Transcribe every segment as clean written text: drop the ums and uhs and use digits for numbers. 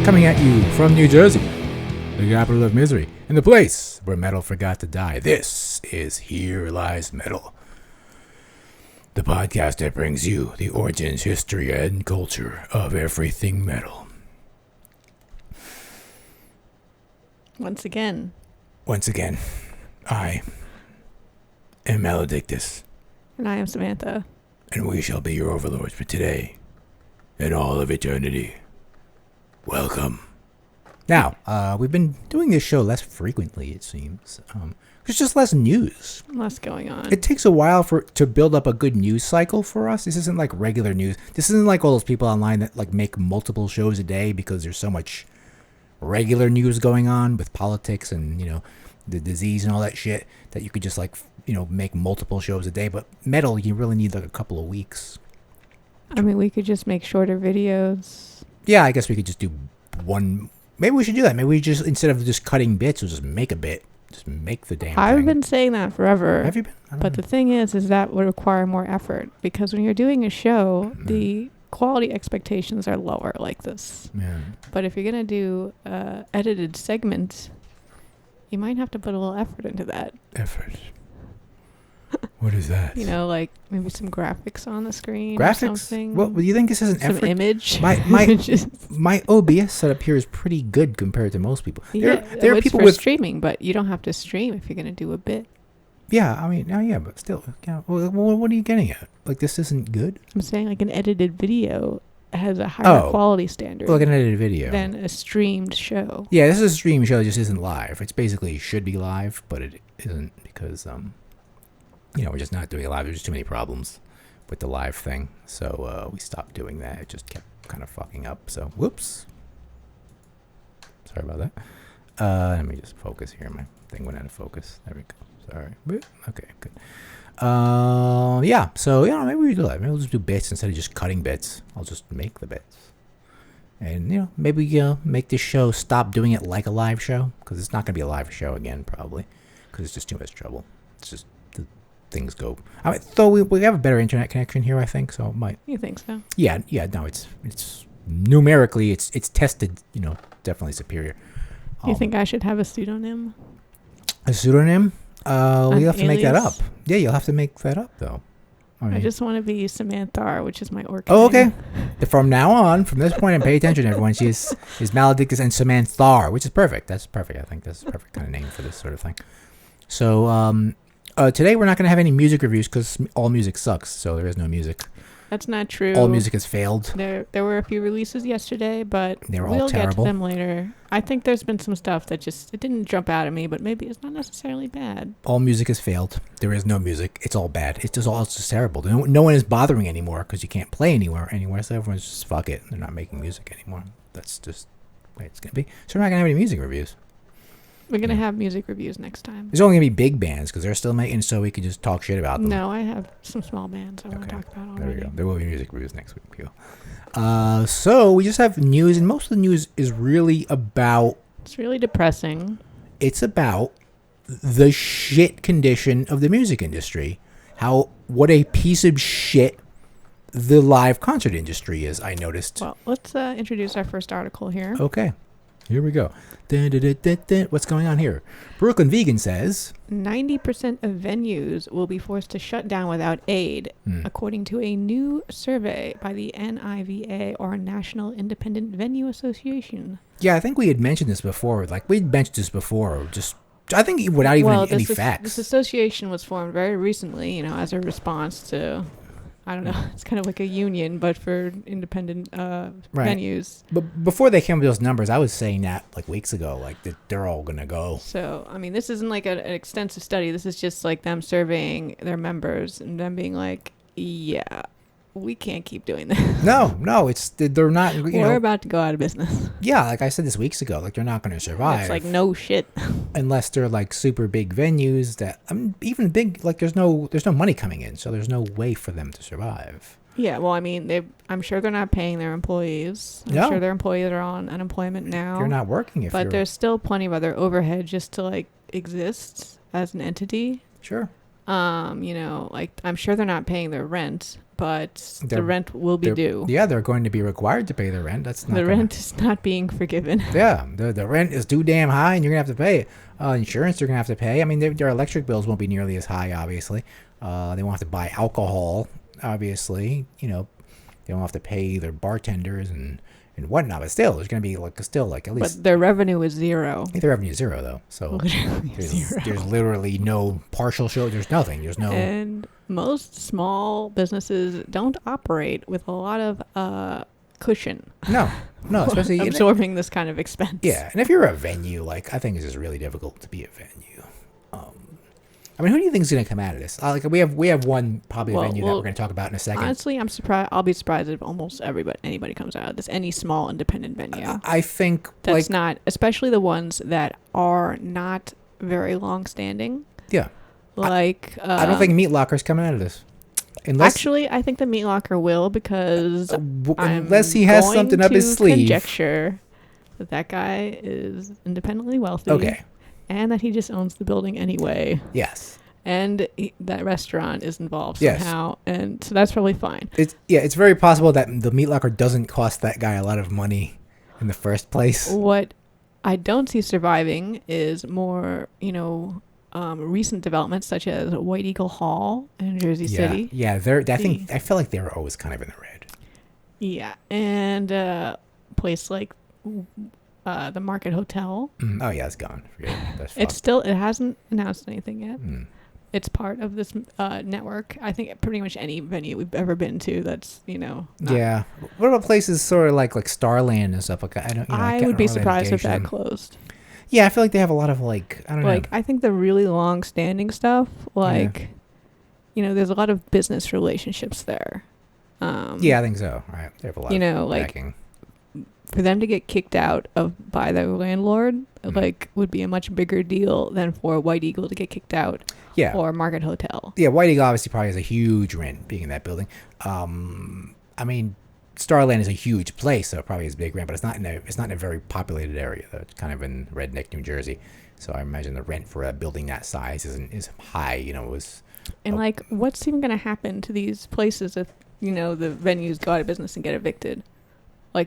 Coming at you from New Jersey, the capital of misery, and the place where metal forgot to die. This is Here Lies Metal, the podcast that brings you the origins, history, and culture of everything metal. Once again, I am Maledictus. And I am Samantha. And we shall be your overlords for today and all of eternity. Welcome. Now, we've been doing this show less frequently, it seems. There's just less news. Less going on. It takes a while to build up a good news cycle for us. This isn't like regular news. This isn't like all those people online that like make multiple shows a day because there's so much regular news going on with politics and, you know, the disease and all that shit that you could just like, you know, make multiple shows a day. But metal, you really need like a couple of weeks. I mean, we could just make shorter videos. Yeah, I guess we could just do one. Maybe we should do that. Maybe we just, instead of just cutting bits, we'll just make a bit. Just make the damn thing. I've been saying that forever. Have you been? But the thing is that would require more effort because when you're doing a show, the quality expectations are lower like this. Yeah. But if you're going to do edited segments, you might have to put a little effort into that. Effort. What is that? You know, like maybe some graphics on the screen. Graphics? Or something. Well, do you think this is an some effort? Image. My OBS setup here is pretty good compared to most people. There are people with streaming, but you don't have to stream if you're going to do a bit. Yeah, I mean, but still. Yeah, well, what are you getting at? Like, this isn't good? I'm saying like an edited video has a higher quality standard. Like an edited video. Than a streamed show. Yeah, this is a streamed show. It just isn't live. It's basically should be live, but it isn't because, you know, we're just not doing it live. There's just too many problems with the live thing. So we stopped doing that. It just kept kind of fucking up. So, whoops. Sorry about that. Let me just focus here. My thing went out of focus. There we go. Sorry. Okay, good. Yeah, so, you know, maybe we do that. Maybe we'll just do bits instead of just cutting bits. I'll just make the bits. And, you know, maybe make this show stop doing it like a live show. Because it's not going to be a live show again, probably. Because it's just too much trouble. It's just things go. I mean, though we have a better internet connection here, I think, so it might. You think so? Yeah. No, it's numerically it's tested. You know, definitely superior. You think I should have a pseudonym? A pseudonym? We'll have to make that up. Yeah, you'll have to make that up though. I just want to be Samantha, which is my orc. Oh, okay. From now on, from this point on, pay attention, everyone. She is Maledictus and Samantha, which is perfect. That's perfect. I think that's the perfect kind of name for this sort of thing. So, today we're not going to have any music reviews because all music sucks, so there is no music. That's not true. All music has failed. There were a few releases yesterday, but we'll all get to them later. I think there's been some stuff that it didn't jump out at me, but maybe it's not necessarily bad. All music has failed. There is no music. It's all bad. It's just terrible. No one is bothering anymore because you can't play anywhere, so everyone's just fuck it. They're not making music anymore. That's just the way it's going to be. So we're not going to have any music reviews. We're going to have music reviews next time. There's only going to be big bands because they're still making so we can just talk shit about them. No, I have some small bands I want to talk about already. There we go. There will be music reviews next week, people. So we just have news, and most of the news is really about... It's really depressing. It's about the shit condition of the music industry. What a piece of shit the live concert industry is, I noticed. Well, let's introduce our first article here. Okay. Here we go. What's going on here? Brooklyn Vegan says 90% of venues will be forced to shut down without aid, according to a new survey by the NIVA, or National Independent Venue Association. Yeah, I think we had mentioned this before. Like, we'd mentioned this before. Just, I think without even any facts. This association was formed very recently, you know, as a response to... I don't know. It's kind of like a union, but for independent venues. But before they came with those numbers, I was saying that like weeks ago, like that they're all going to go. So, I mean, this isn't like an extensive study. This is just like them surveying their members and them being like, yeah, we can't keep doing this. No, they're not. We're about to go out of business. Yeah, like I said this weeks ago, like they're not going to survive. It's like no shit. Unless they're like super big venues that, I mean, even big, like there's no money coming in, so there's no way for them to survive. Yeah, well, I mean, I'm sure they're not paying their employees. I'm sure their employees are on unemployment now. You're not working but there's still plenty of other overhead just to like exist as an entity. Sure. You know, like I'm sure they're not paying their rent. but the rent will be due. Yeah, they're going to be required to pay the rent. That's not rent is not being forgiven. Yeah, the rent is too damn high, and you're going to have to pay it. Insurance you're going to have to pay. I mean, their electric bills won't be nearly as high, obviously. They won't have to buy alcohol, obviously. You know, they won't have to pay their bartenders and whatnot. But still, there's going to be at least. But their revenue is zero. Their revenue is zero, though. So there's literally no partial show. There's nothing. There's no. And most small businesses don't operate with a lot of cushion. No, especially absorbing this kind of expense. Yeah, and if you're a venue, I think it's just really difficult to be a venue. I mean, who do you think is going to come out of this? We have one probably venue that we're going to talk about in a second. Honestly, I'm surprised. I'll be surprised if almost anybody comes out of this. Any small independent venue. I think that's not, especially the ones that are not very long standing. Yeah. I don't think Meat Locker's coming out of this. Actually, I think the Meat Locker will, because unless he has something up his sleeve. Conjecture that guy is independently wealthy. Okay. And that he just owns the building anyway. Yes. And that restaurant is involved somehow. Yes. And so that's probably fine. It's very possible that the Meat Locker doesn't cost that guy a lot of money in the first place. What I don't see surviving is more, recent developments such as White Eagle Hall in Jersey City. Yeah, I feel like they were always kind of in the red. Yeah, and a place like the Market Hotel. Oh yeah, it's gone. That's it hasn't announced anything yet. It's part of this network. I think pretty much any venue we've ever been to that's yeah. What about places sort of like Starland and stuff like that? I would be surprised if that closed. Yeah, I feel like they have a lot of I don't know. I think the really long standing stuff, there's a lot of business relationships there. Yeah, I think so. Right, they have a lot of backing. For them to get kicked out by their landlord, would be a much bigger deal than for White Eagle to get kicked out. Yeah. Or Market Hotel. Yeah, White Eagle obviously probably has a huge rent being in that building. I mean, Starland is a huge place, so it probably has big rent, but it's not in a very populated area. It's kind of in redneck New Jersey, so I imagine the rent for a building that size is high. What's even going to happen to these places if the venues go out of business and get evicted?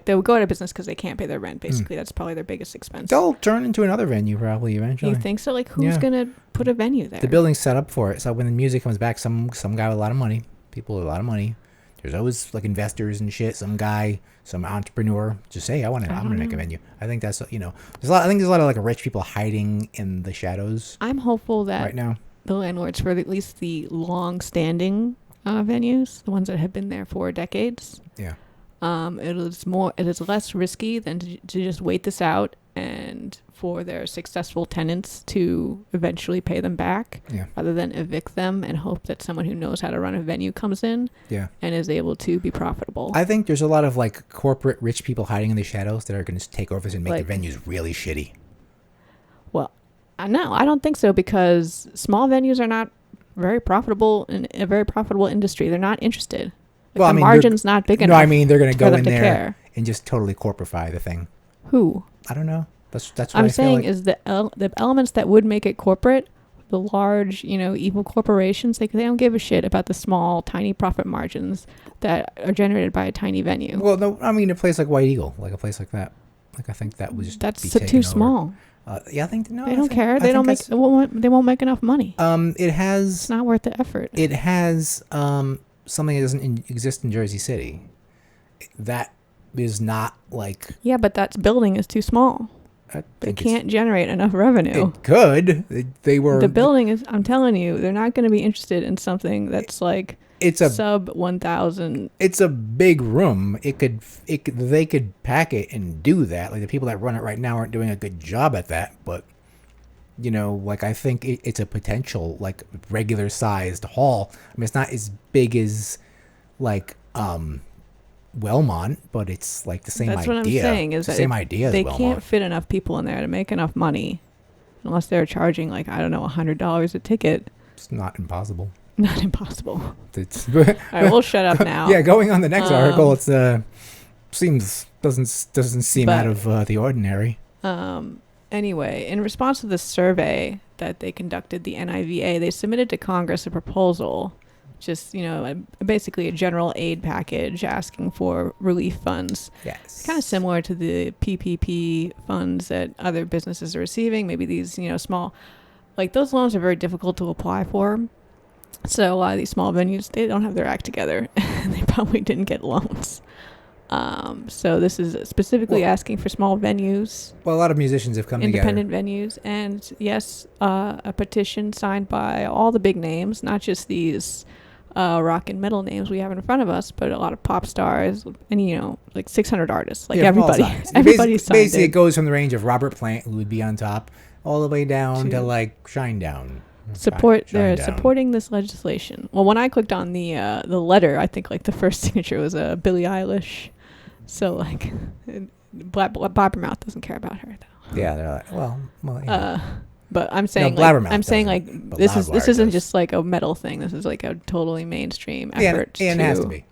They will go out of business because they can't pay their rent, basically. That's probably their biggest expense. They'll turn into another venue probably eventually. You think so? Who's going to put a venue there? The building's set up for it. So when the music comes back, some guy with a lot of money, people with a lot of money, there's always investors and shit, some guy, some entrepreneur, just say, I'm going to make a venue. I think that's, there's a lot of rich people hiding in the shadows. I'm hopeful that right now the landlords for at least the long-standing venues, the ones that have been there for decades. Yeah. It is less risky than to just wait this out and for their successful tenants to eventually pay them back, rather than evict them and hope that someone who knows how to run a venue comes in and is able to be profitable. I think there's a lot of corporate rich people hiding in the shadows that are going to take over and make the venues really shitty. Well, no, I don't think so, because small venues are not very profitable in a very profitable industry. They're not interested. The margin's not big enough. No, I mean, they're going to go in there and just totally corporify the thing. Who? I don't know. That's what I'm saying is the elements that would make it corporate, the large, evil corporations, they don't give a shit about the small, tiny profit margins that are generated by a tiny venue. Well, no, I mean, a place like White Eagle, a place like that. I think that would just be taken too over. Small. Yeah, I think no. They don't care. They won't make enough money. It's not worth the effort. It has something that doesn't exist in Jersey City. That is not Yeah, but that building is too small. They can't generate enough revenue. It could. They were. The building is. I'm telling you, they're not going to be interested in something that's it's a sub 1,000. It's a big room. They could pack it and do that. The people that run it right now aren't doing a good job at that. But I think it's a potential regular sized hall. I mean, it's not as big as Wellmont, but it's the same idea. That's what I'm saying is that same idea. They can't fit enough people in there to make enough money, unless they're charging $100 a ticket. It's not impossible. Not impossible. All right, we'll shut up now. Yeah, going on the next article. It's doesn't seem out of the ordinary. Anyway, in response to the survey that they conducted, the NIVA, they submitted to Congress a proposal just, basically a general aid package asking for relief funds. Yes. It's kind of similar to the PPP funds that other businesses are receiving. Maybe these, small, like those loans are very difficult to apply for. So a lot of these small venues, they don't have their act together and they probably didn't get loans. So this is specifically asking for small venues. Well, a lot of musicians have come independent venues. And yes, a petition signed by all the big names, not just these rock and metal names we have in front of us, but a lot of pop stars and, like 600 artists, like everybody. Everybody signed basically, it goes from the range of Robert Plant, who would be on top, all the way down to like Shinedown. They're supporting this legislation. Well, when I clicked on the letter, I think like the first signature was Billie Eilish. So like, Blabbermouth doesn't care about her though. Yeah, they're like, well. But I'm saying, this isn't just like a metal thing. This is like a totally mainstream effort to. And it has to be.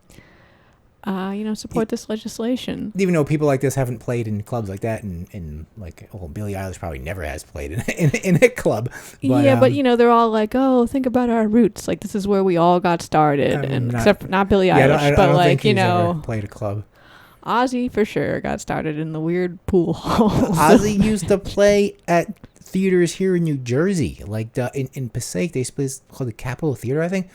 Support this legislation. Even though people like this haven't played in clubs like that, and like, Billie Eilish probably never has played in a club. But, but they're all like, oh, think about our roots. Like this is where we all got started, except not Billie Eilish, I don't think he's ever played a club. Ozzy for sure got started in the weird pool halls. Ozzy used to play at theaters here in New Jersey, like in Passaic. They place called the Capitol Theater, I think.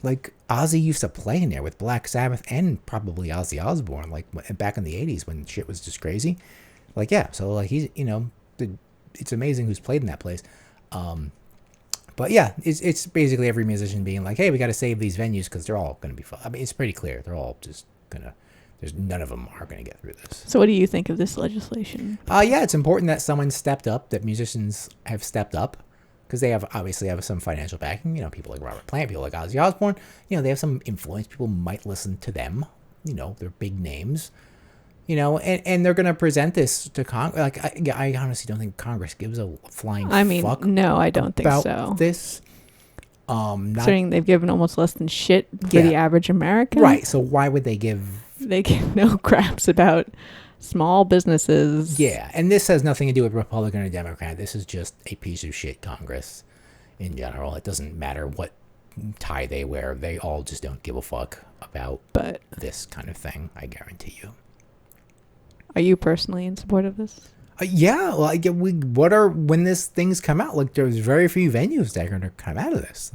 Like Ozzy used to play in there with Black Sabbath and probably Ozzy Osbourne, like back in the 80s when shit was just crazy. Like, yeah, so like he's, it's amazing who's played in that place. But yeah, it's basically every musician being like, hey, we got to save these venues because they're all going to be fun. I mean, it's pretty clear. They're all just going to, none of them are going to get through this. So what do you think of this legislation? Yeah, it's important that someone stepped up, that musicians have stepped up. Because they obviously have some financial backing, people like Robert Plant, people like Ozzy Osbourne, they have some influence. People might listen to them, they're big names, and they're going to present this to Congress. Like, I honestly don't think Congress gives a flying fuck. No, I don't think so. About this. Considering they've given almost less than shit for the average American. Right, so why would they give... They give no craps about small businesses. Yeah, and this has nothing to do with Republican or Democrat. This is just a piece of shit Congress in general. It doesn't matter what tie they wear. They all just don't give a fuck about this kind of thing, I guarantee you. Are you personally in support of this? Yeah, like when this things come out, like there's very few venues that are going to come out of this.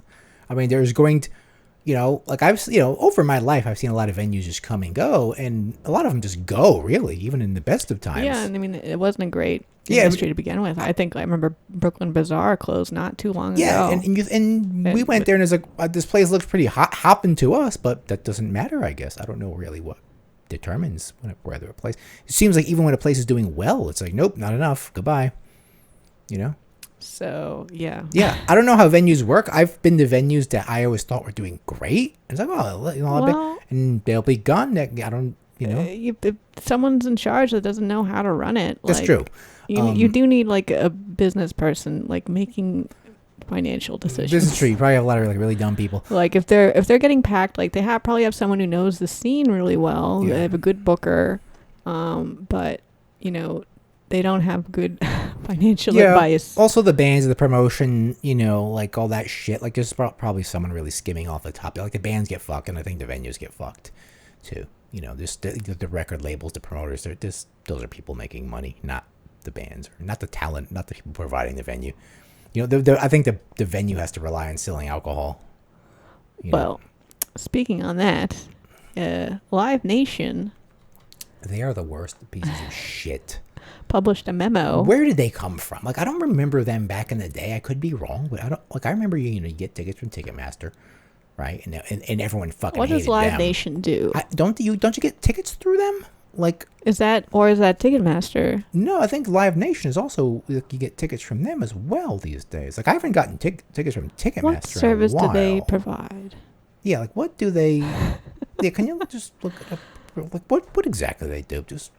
I mean, there's going to... like I've, over my life, I've seen a lot of venues just come and go, and a lot of them just go, really, even in the best of times. Yeah, and I mean, it wasn't a great industry to begin with. I remember Brooklyn Bazaar closed not too long ago. Yeah, and we went there, and it's like, this place looks pretty hopping to us, but that doesn't matter, I guess. I don't know really what determines whether a place... It seems like even when a place is doing well, it's like, nope, not enough, goodbye, So, yeah. Yeah, I don't know how venues work. I've been to venues that I always thought were doing great. It's like, and they'll be gone. I don't, if someone's in charge that doesn't know how to run it. That's true. You do need, like, a business person, like, making financial decisions. This is true. You probably have a lot of, like, really dumb people. Like, if they're getting packed, like, they probably have someone who knows the scene really well. Yeah. They have a good booker. But, they don't have good financial advice. Also, the bands, the promotion, like all that shit. Like, there's probably someone really skimming off the top. Like, the bands get fucked, and I think the venues get fucked, too. Just the record labels, the promoters. Those are people making money, not the bands, or not the talent, not the people providing the venue. I think the venue has to rely on selling alcohol. Well, speaking on that, LiveNation. They are the worst pieces of shit. Published a memo. Where did they come from? Like, I don't remember them back in the day. I could be wrong, but I remember you get tickets from Ticketmaster, right? And everyone fucking hated them. What does LiveNation do? Don't you get tickets through them? Like, is that Ticketmaster? No, I think LiveNation is also, you get tickets from them as well these days. Like, I haven't gotten tickets from Ticketmaster. What service do they provide? Yeah, like, what do they? Yeah, can you just look it up? Like, what exactly they do? Just.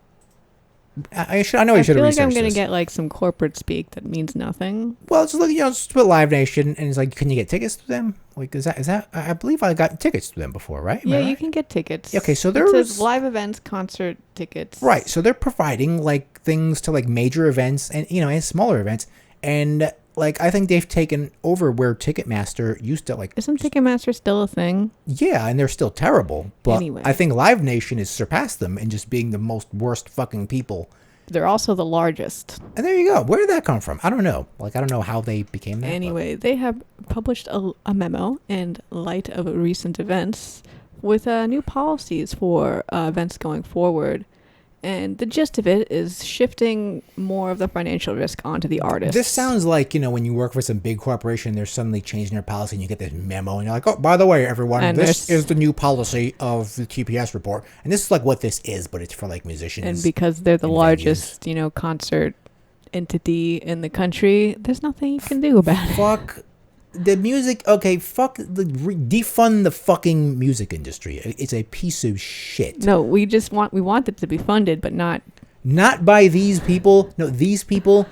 I know I should have researched this. I feel like I'm going to get like some corporate speak that means nothing. Well, just look, just put LiveNation, and it's like, can you get tickets to them? Like, is that? I believe I got tickets to them before, right? Yeah, you can get tickets. Okay, so it says live events, concert tickets. Right, so they're providing like things to like major events and and smaller events, and like, I think they've taken over where Ticketmaster used to, like... Isn't Ticketmaster still a thing? Yeah, and they're still terrible. But anyway. I think LiveNation has surpassed them in just being the most worst fucking people. They're also the largest. And there you go. Where did that come from? I don't know. Like, I don't know how they became that. Anyway, they have published a memo in light of recent events with new policies for events going forward. And the gist of it is shifting more of the financial risk onto the artists. This sounds like, when you work for some big corporation, they're suddenly changing their policy and you get this memo and you're like, oh, by the way, everyone, and this is the new policy of the TPS report. And this is like what this is, but it's for like musicians. And because they're the largest, concert entity in the country, there's nothing you can do about it. Fuck the music. Okay, defund the fucking music industry. It's a piece of shit. No, we want it to be funded, but not by these people. No, these people.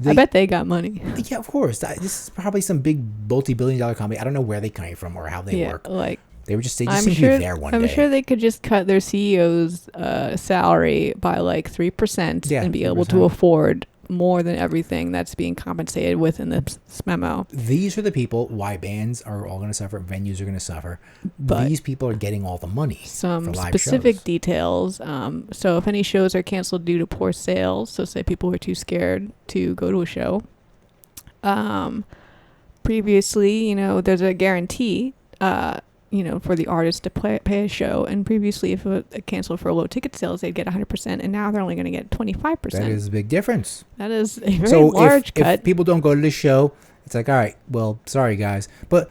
I bet they got money. Yeah, of course. This is probably some big multi-billion-dollar company. I don't know where they came from or how they work. Like they just seem to be there one day. I'm sure they could just cut their CEO's salary by like 3% and be able to afford more than everything that's being compensated with in this memo. These are the people why bands are all going to suffer, venues are going to suffer. But these people are getting all the money. Some specific details. So if any shows are canceled due to poor sales, so say people who are too scared to go to a show. Previously, there's a guarantee for the artist to pay a show. And previously, if it canceled for low ticket sales, they'd get 100%. And now they're only going to get 25%. That is a big difference. That is a very large cut. If people don't go to the show, it's like, all right, well, sorry, guys. But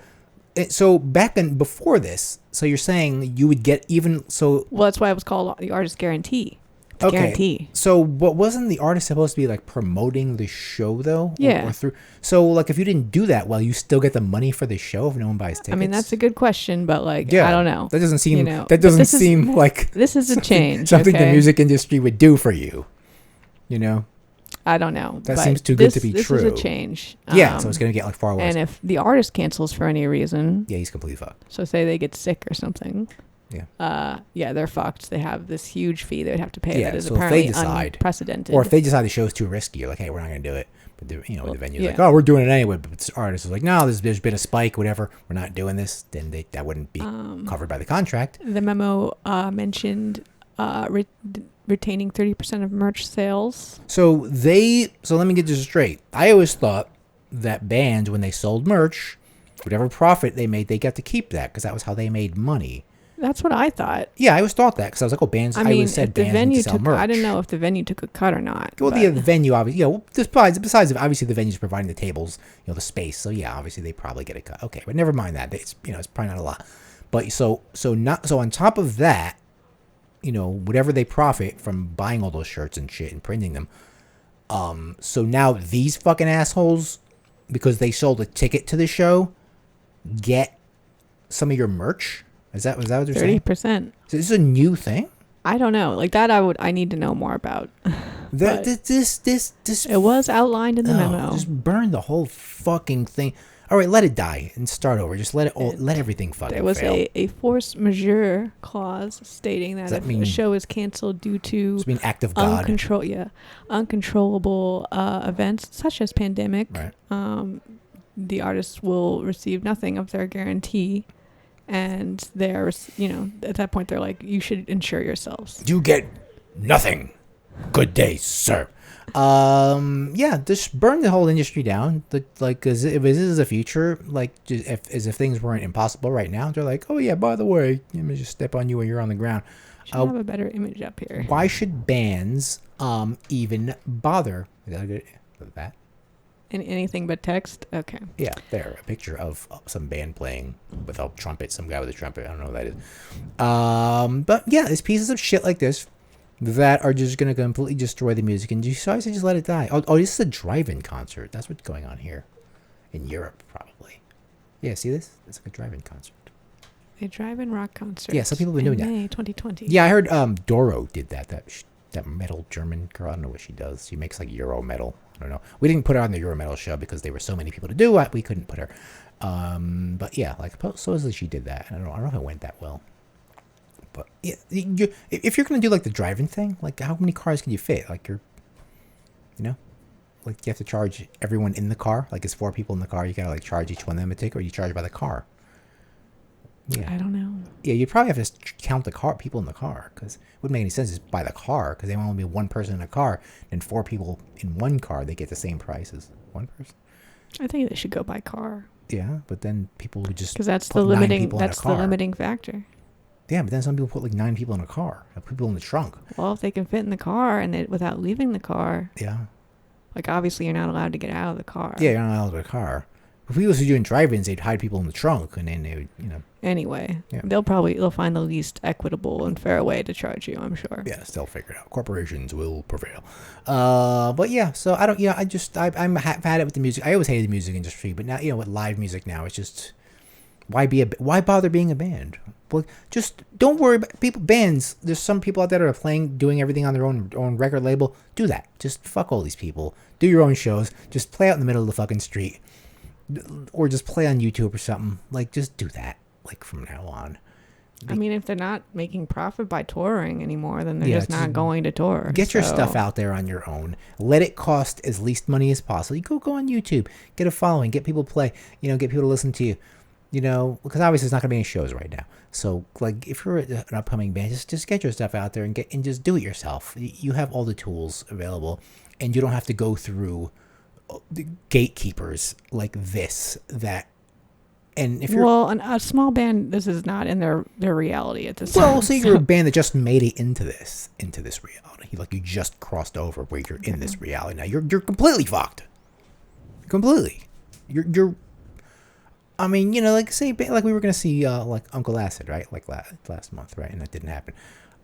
so before this, so you're saying you would get even so. Well, that's why it was called the artist guarantee. Okay. Guarantee. So, but wasn't the artist supposed to be like promoting the show though? Yeah. Or through. So, like, if you didn't do that, well, you still get the money for the show if no one buys tickets. I mean, that's a good question, but like, I don't know. That doesn't seem. That doesn't seem like this is a change. Something the music industry would do for you. I don't know. That seems too good to be true. This is a change. Yeah, so it's going to get like far worse. And if the artist cancels for any reason, yeah, he's completely fucked. So say they get sick or something. Yeah. They're fucked. They have this huge fee they would have to pay. That is so apparently if they decide, unprecedented. Or if they decide the show's too risky, you're like, hey, we're not going to do it. But the venue's like, oh, we're doing it anyway. But the artist is like, no, there's been a spike, whatever. We're not doing this. Then that wouldn't be covered by the contract. The memo mentioned retaining 30% of merch sales. So let me get this straight. I always thought that bands, when they sold merch, whatever profit they made, they got to keep that because that was how they made money. That's what I thought. Yeah, I always thought that because I was like, oh, bands. I always said bands need to sell merch. I didn't know if the venue took a cut or not. Well, the venue obviously, besides obviously the venue's providing the tables, the space. So yeah, obviously they probably get a cut. Okay, but never mind that. It's it's probably not a lot. But so on top of that, whatever they profit from buying all those shirts and shit and printing them. So now these fucking assholes, because they sold a ticket to the show, get some of your merch. Was that what they're saying? 30%. So this is a new thing? I don't know. Like that, I need to know more about. This. It was outlined in the memo. Just burn the whole fucking thing. All right, let it die and start over. Just let everything fucking fail. There was a force majeure clause stating that if a show is canceled due to act of God. uncontrollable events such as pandemic, right. The artists will receive nothing of their guarantee. And they're, at that point, they're like, you should insure yourselves. You get nothing. Good day, sir. Just burn the whole industry down. As if this is a future, as if things weren't impossible right now, they're like, oh yeah, by the way, let me just step on you when you're on the ground. Should have a better image up here. Why should bands even bother? Is that good? With that? Anything but text? Okay. Yeah, there. A picture of some band playing with a trumpet. Some guy with a trumpet. I don't know who that is. But yeah, there's pieces of shit like this that are just going to completely destroy the music industry. So I say just let it die. Oh, this is a drive-in concert. That's what's going on here. In Europe, probably. Yeah, see this? It's like a drive-in concert. A drive-in rock concert. Yeah, some people have been doing May that. 2020. Yeah, I heard Doro did that. That metal German girl. I don't know what she does. She makes like Euro metal. I don't know. We didn't put her on the Euro metal show because there were so many people to do it. We couldn't put her. But yeah, supposedly she did that. I don't know if it went that well. But yeah, if you're gonna do like the driving thing, like how many cars can you fit? Like Like, you have to charge everyone in the car? Like, it's 4 people in the car, you gotta, like, charge each one of them a ticket, or you charge by the car? Yeah. I don't know. Yeah, you probably have to count the people in the car, because it wouldn't make any sense just by the car, because they want to be 1 person in a car, and 4 people in 1 car, they get the same price as 1 person. I think they should go by car. Yeah, but then people would just because that's the limiting factor. Yeah, but then some people put like 9 people in a car, people in the trunk. Well, if they can fit in the car and without leaving the car. Yeah. Like, obviously, you're not allowed to get out of the car. Yeah, you're not allowed to the car. If we used to do in drive-ins, they'd hide people in the trunk, and then they would, Anyway, yeah. they'll find the least equitable and fair way to charge you, I'm sure. Yes, they'll figure it out. Corporations will prevail. But yeah, so I'm had it with the music. I always hated the music industry, but now, with live music now, it's just, why bother being a band? Well, just don't worry about bands. There's some people out there that are doing everything on their own record label. Do that. Just fuck all these people. Do your own shows. Just play out in the middle of the fucking street. Or just play on YouTube or something. Like, just do that. Like, from now on. I mean, if they're not making profit by touring anymore, then they're just not going to tour. Get your stuff out there on your own. Let it cost as least money as possible. You go on YouTube. Get a following. Get people to play. Get people to listen to you. Because obviously there's not going to be any shows right now. So, like, if you're an upcoming band, just get your stuff out there and just do it yourself. You have all the tools available, and you don't have to go through the gatekeepers like this. And if you're a small band, this is not in their reality at this. Well, say you're a band that just made it into this reality. Like, you just crossed over where you're in this reality. Now you're completely fucked. Completely. You're. I mean, like, say, like, we were gonna see like Uncle Acid, right? Like last month, right? And that didn't happen.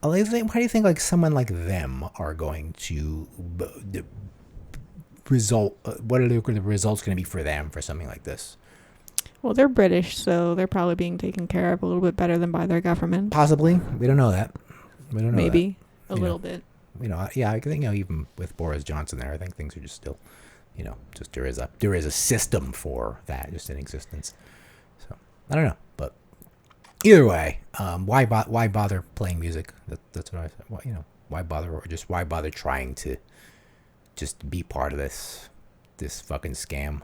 How do you think like someone like them are going to result? What are the results going to be for them for something like this? Well, they're British, so they're probably being taken care of a little bit better than by their government. Possibly, we don't know that. We don't know. Maybe a little bit. Yeah, I think even with Boris Johnson there, I think things are just still, just there is a system for that just in existence. So I don't know, but either way, why bother playing music? That's what I said. Why bother, or just why bother trying to just be part of this fucking scam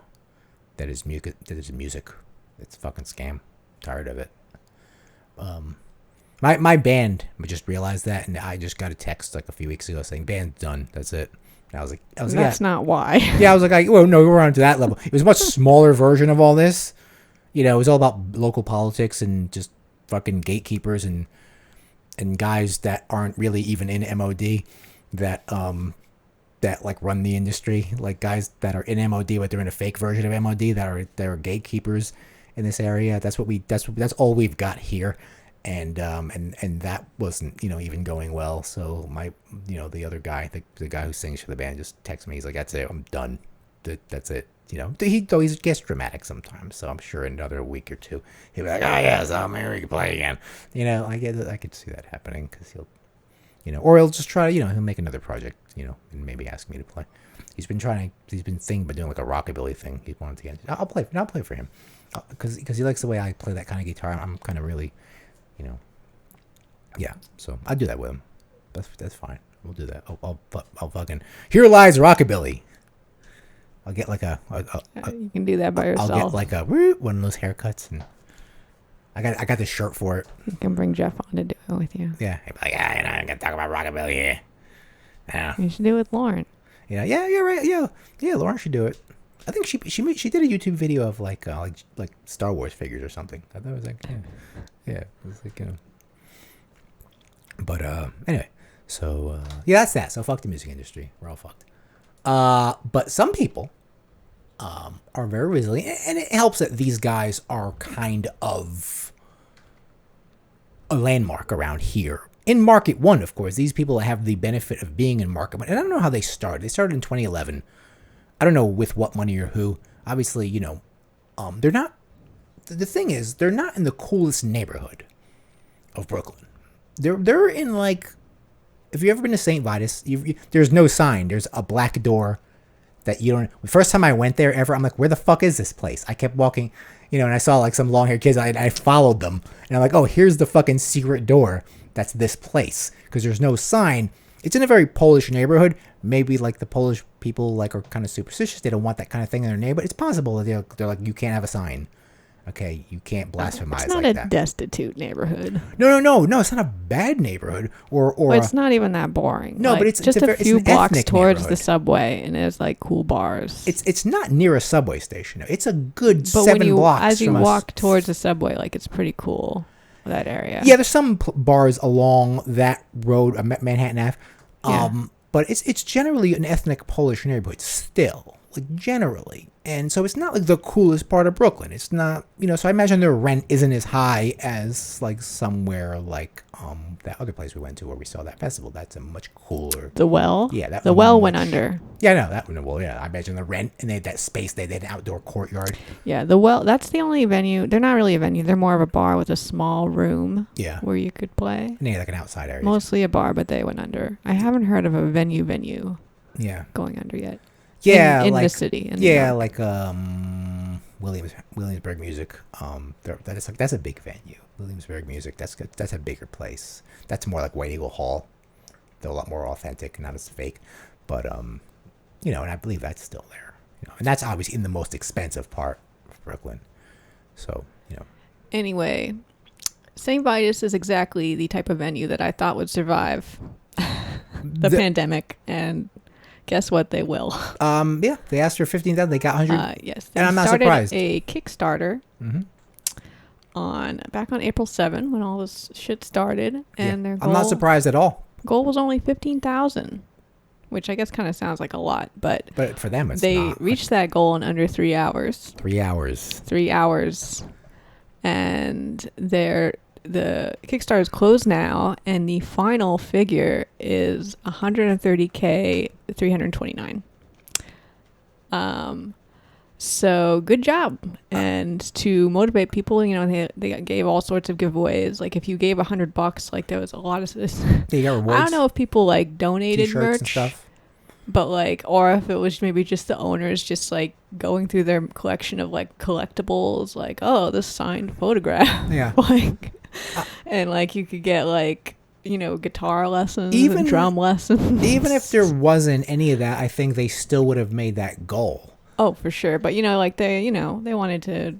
that is music. It's a fucking scam. Tired of it. My band just realized that, and I just got a text like a few weeks ago saying band's done. That's it. And I was like, that's not why. Yeah, I was like, well, no, we're on to that level. It was a much smaller version of all this. It was all about local politics and just fucking gatekeepers and guys that aren't really even in MOD that like run the industry, like guys that are in MOD but they're in a fake version of MOD that are gatekeepers in this area. That's all we've got here. And that wasn't, even going well. So my, the other guy, the guy who sings for the band just texted me. He's like, that's it. I'm done. That's it. He always gets dramatic sometimes. So I'm sure in another week or two, he'll be like, oh yes, I'm here. We can play again. I could see that happening because he'll, or he'll just try, he'll make another project, and maybe ask me to play. He's been thinking about doing like a rockabilly thing. He wanted to get into. I'll play for him because he likes the way I play that kind of guitar. I'm kind of really, yeah. So I'll do that with him. That's fine. We'll do that. I'll fucking Here Lies Rockabilly. I'll get like you can do that by yourself. I'll get like one of those haircuts, and I got the shirt for it. You can bring Jeff on to do it with you. Yeah, he'd be like, I'm gonna talk about rockabilly here. Yeah. You should do it with Lauren. Yeah, right. Yeah. Lauren should do it. I think she did a YouTube video of like Star Wars figures or something. I thought it was like yeah, it was like But anyway, so yeah, that's that. So fuck the music industry. We're all fucked. But some people are very resilient, and it helps that these guys are kind of a landmark around here. In Market 1, of course, these people have the benefit of being in Market 1. And I don't know how they started. They started in 2011. I don't know with what money or who. Obviously, they're not... The thing is, they're not in the coolest neighborhood of Brooklyn. They're in, like... If you've ever been to St. Vitus, there's no sign. There's a black door that you don't... The first time I went there ever, I'm like, where the fuck is this place? I kept walking, and I saw, like, some long-haired kids. I followed them. And I'm like, oh, here's the fucking secret door. That's this place, because there's no sign, It's in a very Polish neighborhood. Maybe like the Polish people like are kind of superstitious. They don't want that kind of thing in their neighborhood. It's possible that they're like, you can't have a sign. Okay, you can't blasphemize it's not like a that. destitute neighborhood. No. It's not a bad neighborhood. Or it's not even that boring. No, like, but it's just a few blocks towards the neighborhood. Subway, and there's like cool bars. It's not near a subway station. It's a good but 7 when you, blocks. as you from walk towards the Subway, like it's pretty cool. That area. Yeah, there's some bars along that road, Manhattan Ave. But it's generally an ethnic Polish neighborhood still, like generally. And so it's not like the coolest part of Brooklyn. It's not, so I imagine their rent isn't as high as like somewhere like that other place we went to where we saw that festival. That's a much cooler. The Well? Yeah, the Well went under. Yeah, no, that one. Well, yeah, I imagine the rent and they had that space. They had an outdoor courtyard. Yeah, the Well. That's the only venue. They're not really a venue. They're more of a bar with a small room. Yeah. Where you could play. And they had like an outside area. Mostly a bar, but they went under. I haven't heard of a venue. Yeah. Going under yet. Yeah, in like, the city. Like Williamsburg Music. That's a big venue. Williamsburg Music. That's a bigger place. That's more like White Eagle Hall. They're a lot more authentic, not as fake. But and I believe that's still there. And that's obviously in the most expensive part of Brooklyn. So Anyway, St. Vitus is exactly the type of venue that I thought would survive the pandemic, and guess what? They will. Yeah, they asked for 15,000. They got 100. Yes, and I'm not surprised. A Kickstarter back on April 7 when all this shit started, and their goal, I'm not surprised at all. Goal was only 15,000, which I guess kind of sounds like a lot, but for them, it's they not. reached that goal in under 3 hours. 3 hours. 3 hours, and the Kickstarter is closed now, and the final figure is $130K 329. So good job. And to motivate people, they gave all sorts of giveaways. Like if you gave $100, like there was a lot of this. They got rewards. I don't know if people like donated T-shirts merch and stuff. But like, or if it was maybe just the owners just like going through their collection of like collectibles, like, oh, this signed photograph. Yeah. Like, and like you could get like, guitar lessons and drum lessons. Even if there wasn't any of that, I think they still would have made that goal. Oh, for sure. But, like they wanted to,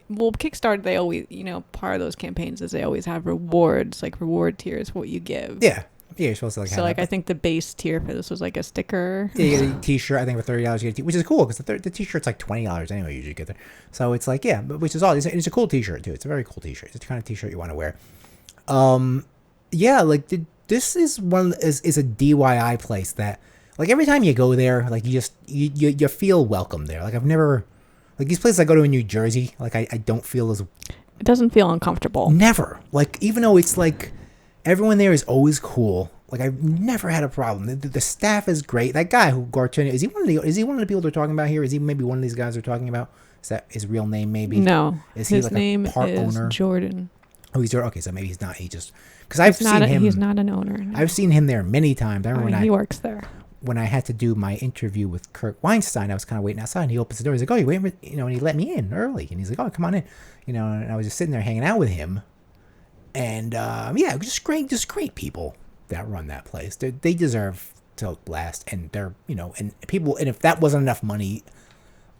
well, Kickstarter, they always, part of those campaigns is they always have rewards, like reward tiers, what you give. Yeah. Yeah, you're supposed to So like I think the base tier for this was like a sticker. Yeah, you get a T-shirt. I think for $30 you get a T-shirt, which is cool because the T-shirt's like $20 anyway. You usually get there, so it's like but which is all. It's a cool T-shirt too. It's a very cool T-shirt. It's the kind of T-shirt you want to wear. Yeah, like this is is a DIY place that like every time you go there, like you feel welcome there. Like I've never like these places I go to in New Jersey. Like I don't feel as it doesn't feel uncomfortable. Never. Like even though it's like. Everyone there is always cool. Like I've never had a problem. The staff is great. That guy who Gartuni is he one of the people they're talking about here? Is he maybe one of these guys they're talking about? Is that his real name? Maybe no. Is he his like name a part is owner? Jordan. Oh, he's Jordan. Okay, so maybe he's not. He just because I've seen him. He's not an owner. No. I've seen him there many times. I remember he works there. When I had to do my interview with Kirk Weinstein, I was kind of waiting outside, and he opens the door. He's like, "Oh, you wait," and he let me in early, and he's like, "Oh, come on in," and I was just sitting there hanging out with him. And just great people that run that place. They deserve to last, and they're and people. And if that wasn't enough money,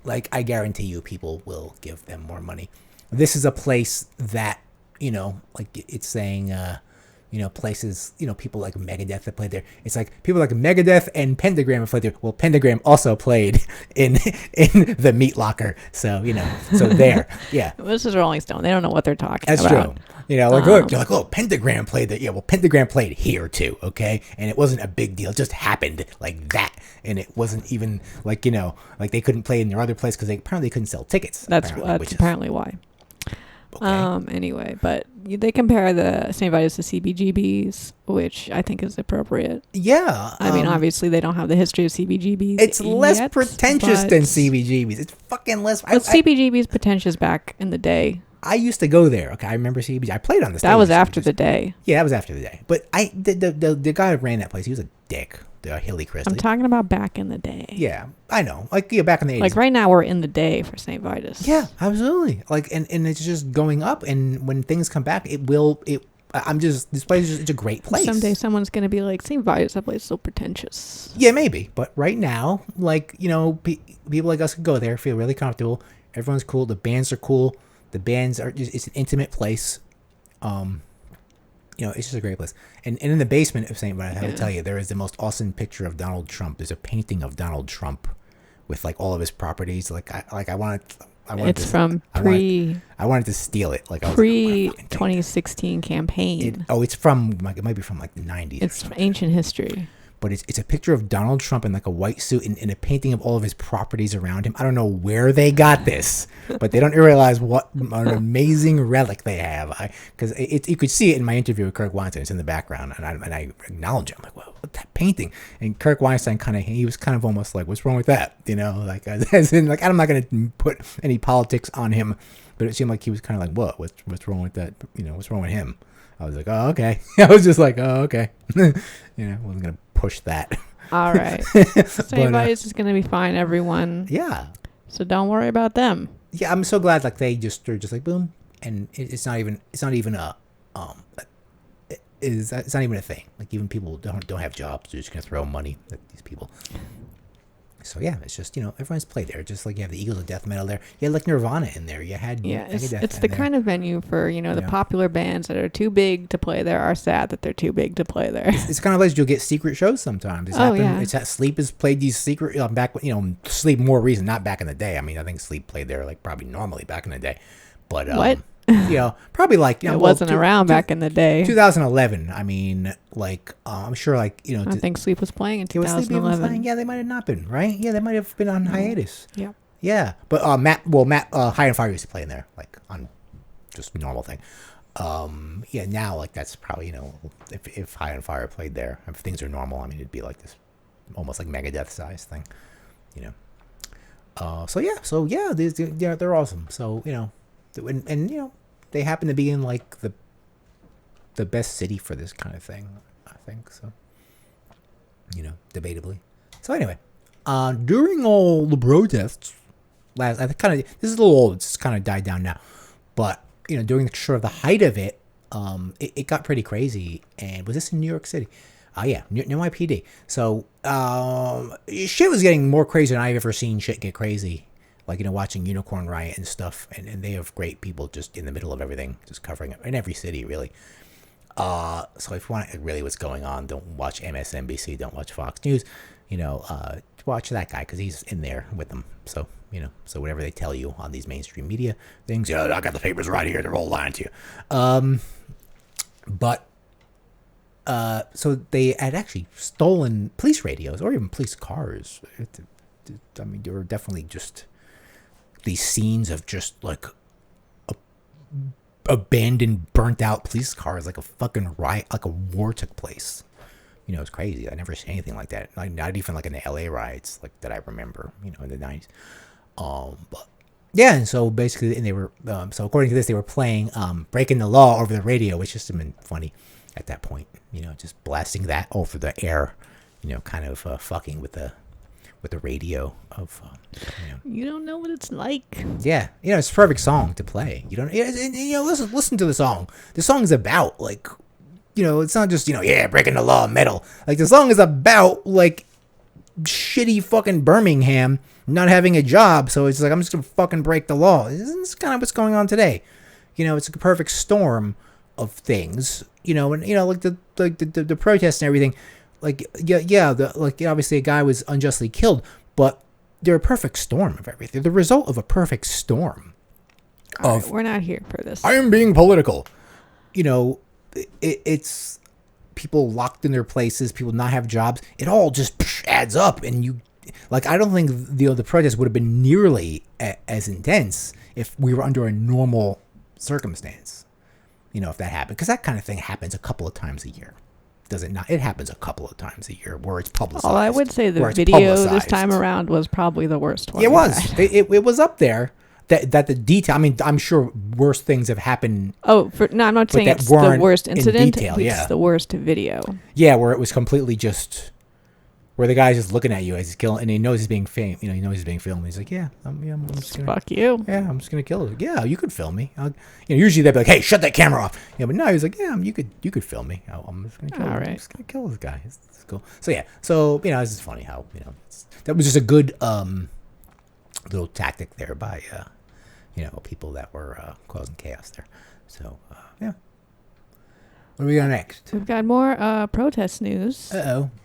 like I guarantee you, people will give them more money. This is a place that like it's saying, places, people like Megadeth that played there. It's like people like Megadeth and Pentagram have played there. Well, Pentagram also played in the Meat Locker, so so there, yeah. This is Rolling Stone. They don't know what they're talking about. That's true. You're like, oh, Pentagram played there. Yeah, well, Pentagram played here too, okay? And it wasn't a big deal. It just happened like that. And it wasn't even like, like they couldn't play in their other place because they apparently couldn't sell tickets. That's apparently why. Okay. Anyway, but they compare the St. Vitus to CBGBs, which I think is appropriate. Yeah. I mean, obviously they don't have the history of CBGBs. It's less pretentious than CBGBs. It's fucking less. But CBGB's pretentious back in the day. I used to go there. Okay, I remember CBGB. I played on the stage. That was after the day. Yeah, that was after the day. But the guy who ran that place, he was a dick. Hilly Chrisley. I'm talking about back in the day. Yeah, I know. Like back in the 80s. Like right now we're in the day for St. Vitus. Yeah, absolutely. Like and it's just going up, and when things come back, it this place is it's a great place. Someday someone's going to be like, St. Vitus, that place is so pretentious. Yeah, maybe. But right now, like, people like us can go there, feel really comfortable. Everyone's cool. The bands are cool. The bands are it's an intimate place. It's just a great place. And in the basement of St. Vitus, I have to tell you, there is the most awesome picture of Donald Trump. There's a painting of Donald Trump with like all of his properties. I wanted it's from pre. I wanted to steal it. Like pre 2016 campaign. It's from it might be from like the 90s. It's ancient history. But it's a picture of Donald Trump in like a white suit and a painting of all of his properties around him. I don't know where they got this, but they don't realize what an amazing relic they have. Because you could see it in my interview with Kirk Weinstein. It's in the background, and I acknowledge it. I'm like, well, what that painting? And Kirk Weinstein he was kind of almost like, what's wrong with that? Like as in like I'm not going to put any politics on him, but it seemed like he was kind of like, what? What's wrong with that? What's wrong with him? I was like, oh, okay. I was just like, oh, okay. I wasn't going to push that. All right. St. Vitus is going to be fine, everyone. Yeah. So don't worry about them. Yeah, I'm so glad like they're just like boom, and it's not even a thing. Like even people don't have jobs, they're just going to throw money at these people. So yeah, it's just everyone's played there. Just like you have the Eagles of Death Metal there, you had like Nirvana in there. You had it's the kind of venue for the popular bands that are too big to play there are sad that they're too big to play there. It's kind of like you'll get secret shows sometimes. Sleep has played these secret back. Sleep more recent, not back in the day. I mean, I think Sleep played there like probably normally back in the day, but what? Probably like it wasn't around back in the day. 2011. I mean, like I'm sure, like I think Sleep was playing in 2011. Yeah, they might have not been, right? Yeah, they might have been on hiatus. Yeah. Yeah, but Matt, High and Fire used to play in there, like on just normal thing. Now like that's probably if High and Fire played there, if things are normal, I mean it'd be like this, almost like Megadeth size thing, they're awesome. So and they happen to be in like the best city for this kind of thing, I think. So debatably. So anyway, during all the protests, this is a little old. It's kind of died down now, but during the height of it, it got pretty crazy. And was this in New York City? Yeah, near NYPD. So shit was getting more crazy than I've ever seen shit get crazy. Like, watching Unicorn Riot and stuff, and they have great people just in the middle of everything, just covering it in every city, really. So if you want really what's going on, don't watch MSNBC, don't watch Fox News, watch that guy because he's in there with them. So, so whatever they tell you on these mainstream media things, I got the papers right here, they're all lying to you. So they had actually stolen police radios or even police cars. I mean, they were definitely just these scenes of just like abandoned, burnt out police cars, like a fucking riot, like a war took place. It's crazy. I never seen anything like that. Not even like in the LA riots, like that I remember, in the 90s. But yeah, and so basically, and they were, so according to this, they were playing Breaking the Law over the radio, which just have been funny at that point, just blasting that over the air, kind of fucking with the radio of you don't know what it's like. Yeah, it's a perfect song to play. Listen to the song. The song is about like it's not just breaking the law metal. Like the song is about like shitty fucking Birmingham not having a job, so it's like I'm just gonna fucking break the law. This is kind of what's going on today. It's a perfect storm of things. And like the protests and everything. Like obviously a guy was unjustly killed, but they're a perfect storm of everything. The result of a perfect storm. Right, we're not here for this. I am being political. It's people locked in their places, people not have jobs. It all just adds up, and I don't think the protest would have been nearly as intense if we were under a normal circumstance. If that happened, because that kind of thing happens a couple of times a year. Does it not? It happens a couple of times a year where it's publicized. Oh, I would say the video this time around was probably the worst one. It was. It was up there. That the detail. I mean, I'm sure worse things have happened. Oh, I'm not saying it's the worst incident. It's the worst video. Yeah, where it was completely just where the guy's just looking at you as he's killing, and he knows he's being filmed. You know, he knows he's being filmed. He's like, I'm just gonna fuck you. Yeah, I'm just gonna kill it. Yeah, you could film me. Usually they'd be like, hey, shut that camera off. Yeah, but no, he's like, yeah, you could film me. I'm just gonna kill him. Right. I'm just gonna kill this guy. It's cool. So yeah, it's just funny how that was just a good little tactic there by people that were causing chaos there. So yeah. What do we got next? We've got more protest news.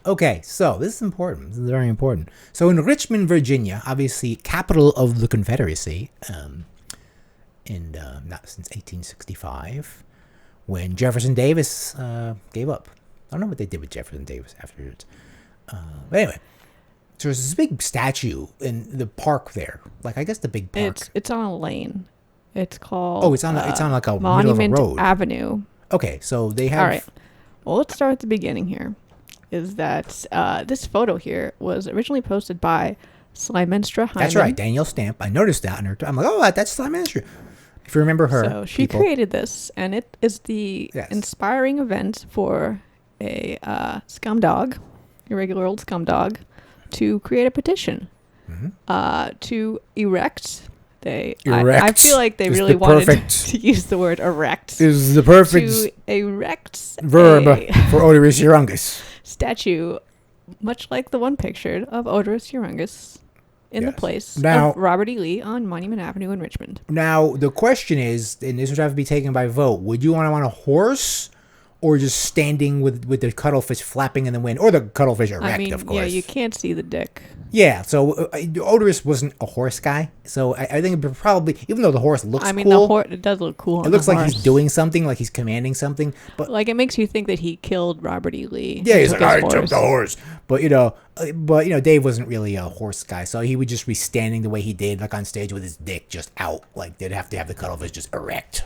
Okay, so this is important. This is very important. So in Richmond, Virginia, obviously capital of the Confederacy, not since 1865, when Jefferson Davis gave up. I don't know what they did with Jefferson Davis afterwards. But anyway, so there's this big statue in the park there. Like, I guess the big park. It's on a lane. It's called... Oh, it's on like a Monument middle of a road. Avenue. Okay, so they have... All right. Well, let's start at the beginning here. Is that this photo here was originally posted by Slymenstra Hyman. That's right, Danielle Stamp. I noticed that on her. I'm like, oh, that's Slymenstra. If you remember her. So she created this, and it is the inspiring event for a scumdog, a regular old scumdog, to create a petition to erect... I feel like they really wanted to use the word erect. Is the perfect to erect verb for Oderus Urungus statue, much like the one pictured of Oderus Urungus in the place of Robert E. Lee on Monument Avenue in Richmond. Now the question is, and this would have to be taken by vote: would you want him on a horse, or just standing with the cuttlefish flapping in the wind, or the cuttlefish erect? Of course, yeah, you can't see the dick. Yeah, so Oderus wasn't a horse guy, so I think it probably, even though the horse looks cool. The horse, it does look cool. It looks like he's doing something, like he's commanding something, but like it makes you think that he killed Robert E. Lee. Yeah, he's like, I took the horse, but Dave wasn't really a horse guy, so he would just be standing the way he did, like on stage with his dick just out, like they'd have to have the cuttlefish just erect.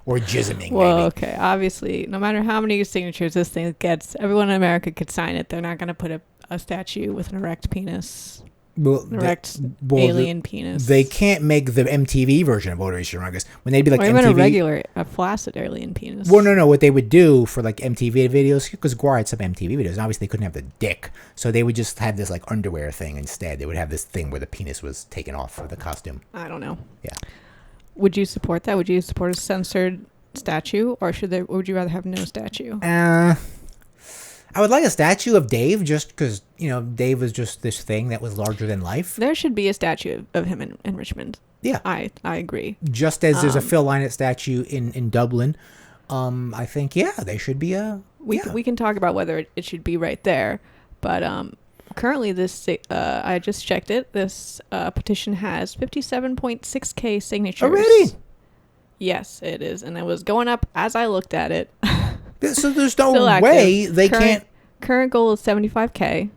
Or jisming, well, maybe. Okay, obviously, no matter how many signatures this thing gets, everyone in America could sign it. They're not going to put a statue with an erect penis. Alien penis. They can't make the MTV version of Oderus Urungus. When they'd be like, or even MTV, a flaccid alien penis. Well, no. What they would do for like MTV videos, because Guar had some MTV videos, and obviously they couldn't have the dick, so they would just have this like underwear thing instead. They would have this thing where the penis was taken off for the costume. I don't know. Yeah. Would you support that? Would you support a censored statue, or would you rather have no statue? I would like a statue of Dave, just because Dave was just this thing that was larger than life. There should be a statue of him in Richmond. Yeah, I agree. Just as there's a Phil Lynott statue in Dublin, I think they should be a. We can talk about whether it should be right there, but currently this I just checked it. This petition has 57.6K signatures already. Yes, it is, and it was going up as I looked at it. So there's no way they can't. Current goal is 75K.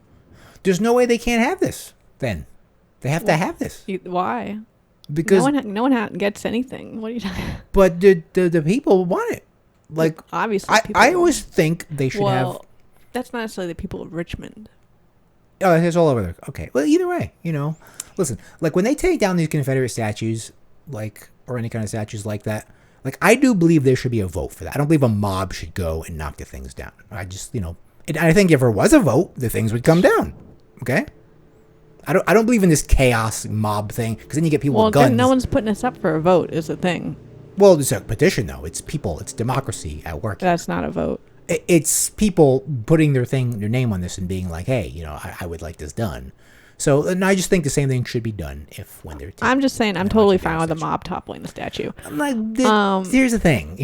There's no way they can't have this. Then they have to have this. Why? Because no one gets anything. What are you talking about? But the people want it. Like obviously, I always think they should have. Well, that's not necessarily the people of Richmond. Oh, it's all over there. Okay. Well, either way, listen. Like when they take down these Confederate statues, or any kind of statues like that. Like, I do believe there should be a vote for that. I don't believe a mob should go and knock the things down. I just, I think if there was a vote, the things would come down. Okay? I don't believe in this chaos mob thing, because then you get people with guns. Well, no one's putting us up for a vote, is the thing. Well, it's a petition, though. It's people. It's democracy at work. That's not a vote. It's people putting their name on this and being like, hey, I would like this done. So, and I just think the same thing should be done when they're. I'm just saying, I'm totally fine with a mob toppling the statue. I'm like, here's the thing,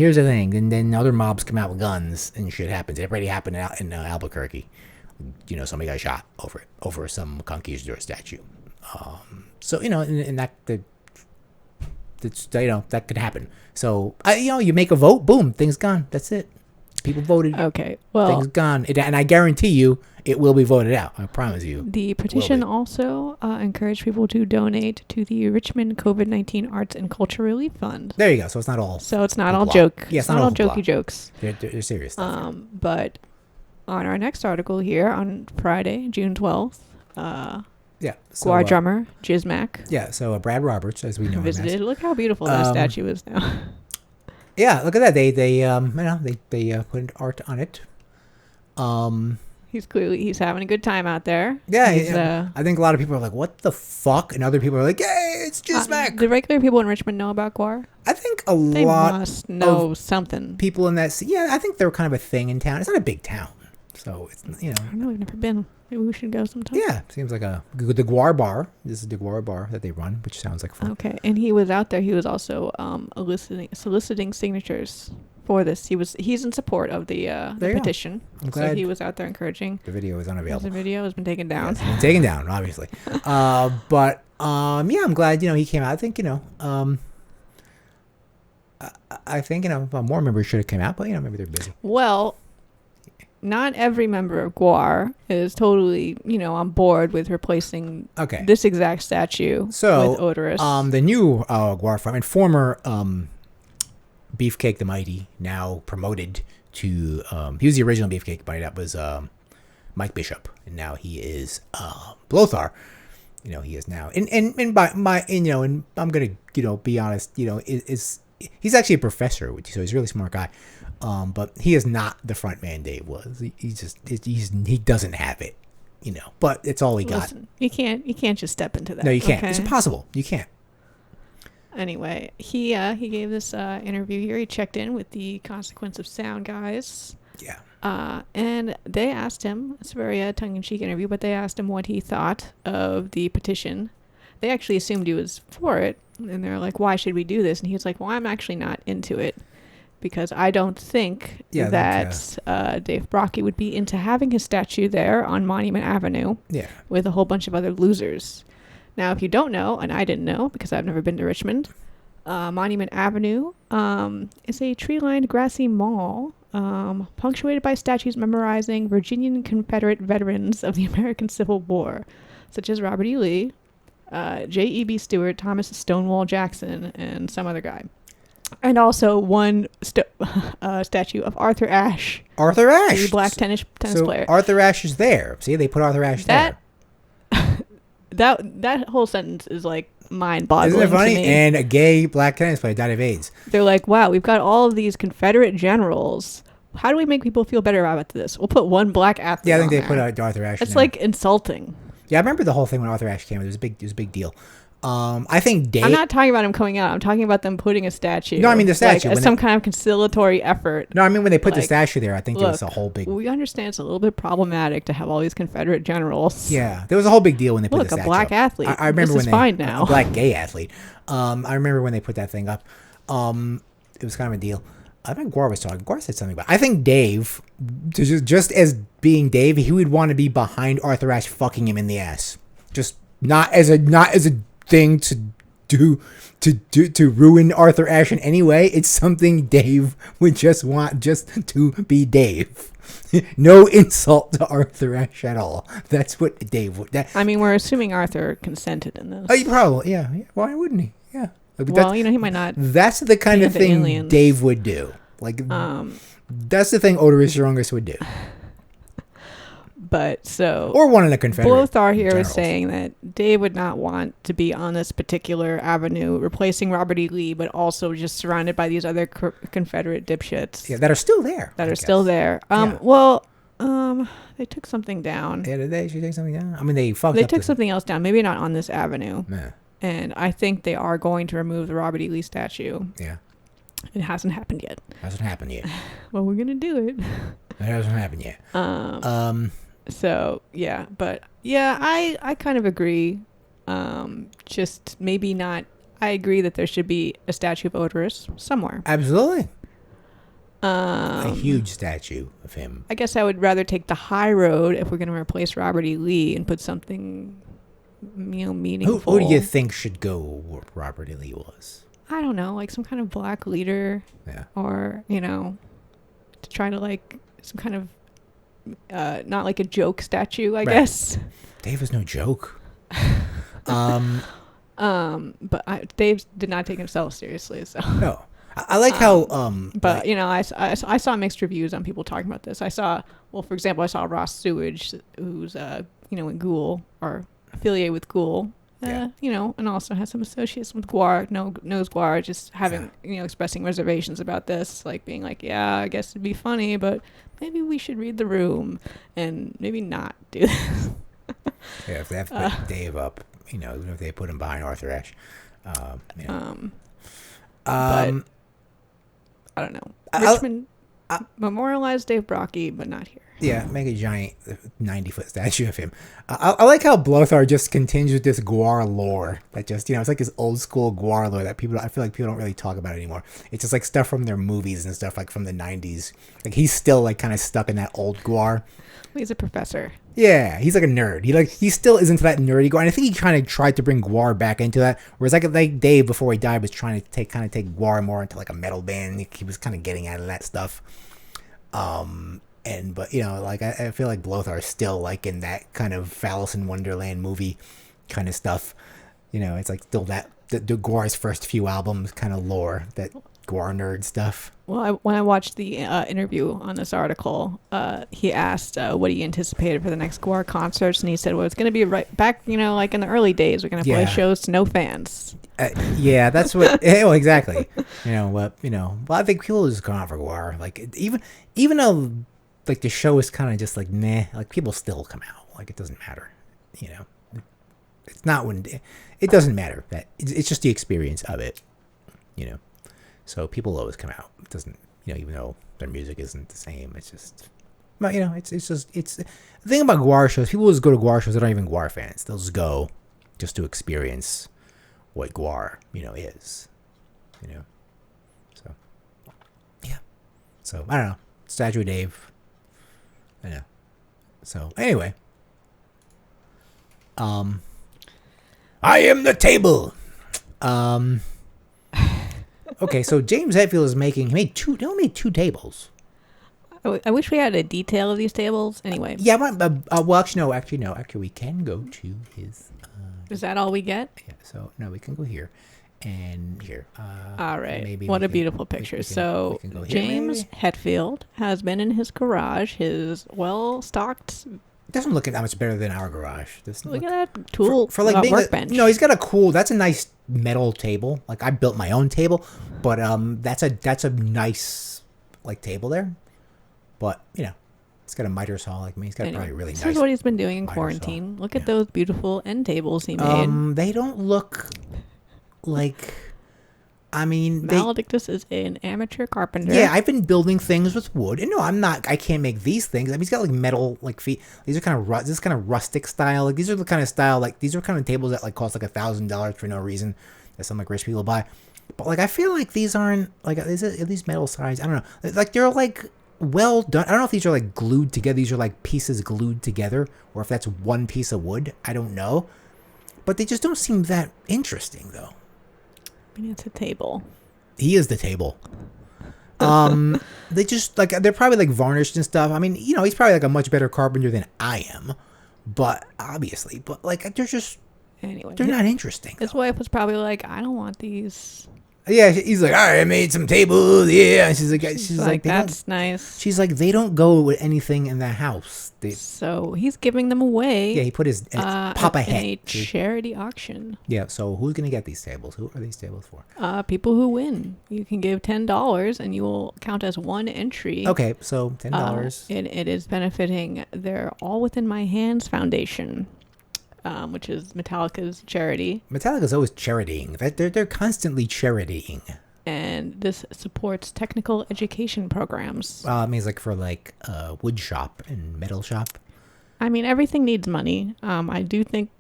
and then other mobs come out with guns and shit happens. It already happened out in Albuquerque. Somebody got shot over some conquistador statue. So and that could happen. So you make a vote, boom, things gone. That's it. People voted. Okay, well, things gone, and I guarantee you, it will be voted out. I promise you. The petition also encouraged people to donate to the Richmond COVID-19 Arts and Culture Relief Fund. There you go. So it's not all. So it's not all joke. Yeah, it's not all jokey jokes. They're serious stuff. But on our next article here on Friday, June 12th. Yeah. So, Guar drummer Jizmac. Yeah. So Brad Roberts, as we know, visited. Look how beautiful that statue is now. Yeah, look at that. They put art on it. he's having a good time out there. Yeah, I think a lot of people are like, "What the fuck?" and other people are like, "Hey, it's just Mac." The regular people in Richmond know about GWAR? I think they must know something. People in that, I think they're kind of a thing in town. It's not a big town, so it's I don't know. We've never been. Maybe we should go sometime. Yeah, seems like the GWAR bar. This is the GWAR bar that they run, which sounds like fun. Okay, and he was out there. He was also soliciting signatures for this. He's in support of the petition. So he was out there encouraging. The video is unavailable. The video has been taken down. Yes, it's been taken down, obviously. But I'm glad he came out. I think I think more members should have come out, but maybe they're busy. Well, not every member of GWAR is totally on board with replacing this exact statue with Oderus. The new GWAR and former Beefcake the Mighty, now promoted to he was the original Beefcake the Mighty. That was Mike Bishop, and now he is Blothar. He is now and I'm gonna be honest. He's actually a professor, so he's a really smart guy. But he is not the front man Dave was. He doesn't have it, But it's all he got. You can't just step into that. No, you can't. Okay? It's impossible. You can't. Anyway, he gave this interview here. He checked in with the Consequence of Sound guys. Yeah. And they asked him. It's a very tongue-in-cheek interview, but they asked him what he thought of the petition. They actually assumed he was for it, and they're like, "Why should we do this?" And he was like, "Well, I'm actually not into it." Because I don't think that Dave Brockie would be into having his statue there on Monument Avenue with a whole bunch of other losers. Now, if you don't know, and I didn't know because I've never been to Richmond, Monument Avenue is a tree-lined grassy mall punctuated by statues memorizing Virginian Confederate veterans of the American Civil War, such as Robert E. Lee, J.E.B. Stewart, Thomas Stonewall Jackson, and some other guy. And also one statue of Arthur Ashe. Arthur Ashe, the black tennis player. Arthur Ashe is there. See, they put Arthur Ashe there. That whole sentence is like mind-boggling. Isn't it funny? To me. And a gay black tennis player died of AIDS. They're like, wow, we've got all of these Confederate generals. How do we make people feel better about this? We'll put one black athlete. Yeah, I think they put Arthur Ashe. It's like insulting. Yeah, I remember the whole thing when Arthur Ashe came. It was a big deal. I think Dave... I'm not talking about him coming out. I'm talking about them putting a statue. No, I mean the statue. As some kind of conciliatory effort. No, I mean when they put the statue there, I think there was a whole big... We understand it's a little bit problematic to have all these Confederate generals. Yeah, there was a whole big deal when they put the statue up. Look, a black athlete. I remember this is fine now. A black gay athlete. I remember when they put that thing up. It was kind of a deal. I think GWAR was talking. GWAR said something about it. I think Dave, just as being Dave, he would want to be behind Arthur Ashe fucking him in the ass. Just not as a thing to do to ruin Arthur Ashe in any way. It's something Dave would just want just to be Dave. No insult to Arthur Ashe at all. That's what Dave would. I mean, we're assuming Arthur consented in this. Oh, you probably, yeah. Why wouldn't he? Yeah. Well, he might not. That's the kind of thing aliens. Dave would do. Like, that's the thing Oderus Urungus would do. But so, or one of the Confederate Blothar here generals. is saying that Dave would not want to be on this particular avenue, replacing Robert E. Lee, but also just surrounded by these other Confederate dipshits. Yeah, that are still there. Still there. Well, they took something down. Yeah, did they actually take something down? I mean, they fucked up. They took something else down. Maybe not on this avenue. Yeah. And I think they are going to remove the Robert E. Lee statue. Yeah. It hasn't happened yet. Hasn't happened yet. Well, we're gonna do it. It hasn't happened yet. So yeah, but yeah, I kind of agree. Just maybe not. I agree that there should be a statue of Oderus somewhere. Absolutely. A huge statue of him. I guess I would rather take the high road if we're going to replace Robert E. Lee and put something, meaningful. Who do you think should go where Robert E. Lee was? I don't know, like some kind of black leader. Yeah. Or, to try to like some kind of, not like a joke statue, I guess. Dave was no joke. But Dave did not take himself seriously, so. No. I like how, but I saw mixed reviews on people talking about this. For example, I saw Ross Sewage, who's, in Ghoul or affiliated with Ghoul, and also has some associates with GWAR, knows GWAR, just having, expressing reservations about this, like being like, yeah, I guess it'd be funny, but maybe we should read the room and maybe not do this. Yeah, if they have to put Dave up, even if they put him behind Arthur Ashe. But I don't know. Richmond memorialized Dave Brockie, but not here. Yeah, make a giant 90-foot statue of him. I like how Blothar just continues with this GWAR lore. That just, it's like this old school GWAR lore that I feel like people don't really talk about anymore. It's just like stuff from their movies and stuff like from the 90s. Like he's still like kind of stuck in that old GWAR. Well, he's a professor. Yeah, he's like a nerd. He still is into that nerdy GWAR. And I think he kind of tried to bring GWAR back into that. Whereas like Dave before he died was trying to take GWAR more into like a metal band. He was kind of getting out of that stuff. But I feel like Blothar is still like in that kind of Alice in Wonderland movie kind of stuff. It's like still that the GWAR's first few albums kind of lore, that GWAR nerd stuff. Well, when I watched the interview on this article, he asked what he anticipated for the next GWAR concerts, and he said, well, it's going to be right back, like in the early days, we're going to play shows to no fans. Yeah, that's what. Exactly. Well, I think people just go out for GWAR. Like even though like the show is kind of just like meh, like people still come out. Like it doesn't matter. It's not when it doesn't matter that it's just the experience of it. So people always come out. It doesn't, even though their music isn't the same. It's just, but it's the thing about GWAR shows. People just go to GWAR shows that aren't even GWAR fans. They'll just go just to experience what GWAR, is. So yeah. So I don't know. Statue of Dave. I know. So anyway, I am the table. Okay, so James Hetfield he made two tables. I wish we had a detail of these tables. Anyway. Yeah, well, actually, no. Actually, we can go to his. Is that all we get? Yeah. So no, we can go here, and here. All right. What a beautiful picture. So James Hetfield has been in his garage, his well-stocked. It doesn't look that much better than our garage. Look at that tool for like being workbench. No, he's got that's a nice metal table. Like I built my own table, but that's a nice like table there. But it's got a miter saw like me. He's got probably really nice. This is what he's been doing in quarantine. Look at those beautiful end tables he made. They don't look like. I mean, Maledictus is an amateur carpenter. Yeah, I've been building things with wood. And no, I'm not. I can't make these things. I mean, he's got like metal like feet. These are kind of this kind of rustic style. Like these are the kind of style like these are kind of tables that like cost like $1,000 for no reason that some like rich people buy. But like I feel like these aren't like at least metal size. I don't know. Like they're like well done. I don't know if these are like glued together. These are like pieces glued together, or if that's one piece of wood. I don't know. But they just don't seem that interesting though. I mean, it's a table. He is the table. They just like they're probably like varnished and stuff. I mean, he's probably like a much better carpenter than I am, but like they're just they're not interesting. His wife was probably like, I don't want these. Yeah, he's like, all right, I made some tables. Yeah, and she's like, that's nice. She's like, they don't go with anything in the house. So he's giving them away. Yeah, he put his Papa in hat. A charity auction. Yeah, so who's gonna get these tables? Who are these tables for? People who win. You can give $10 and you will count as one entry. Okay, so $10. It is benefiting their All Within My Hands Foundation. Which is Metallica's charity. Metallica's always charitying. They're constantly charitying. And this supports technical education programs. It means like for like wood shop and metal shop. I mean, everything needs money. I do think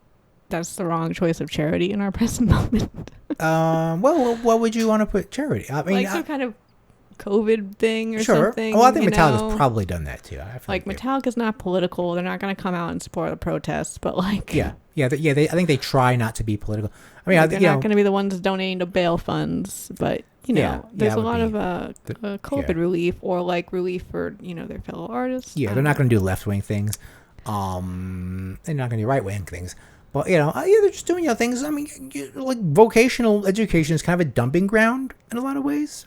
that's the wrong choice of charity in our present moment. Well, what would you want to put charity? I mean, like some kind of COVID thing or sure. something. Well, I think Metallica's probably done that too. Like Metallica's not political. They're not going to come out and support the protests, but like I think they try not to be political. I mean, they're not going to be the ones donating to bail funds, but there's a lot of COVID relief or like relief for their fellow artists. Yeah, they're not going to do left wing things. They're not going to do right wing things. But they're just doing things. I mean, like vocational education is kind of a dumping ground in a lot of ways.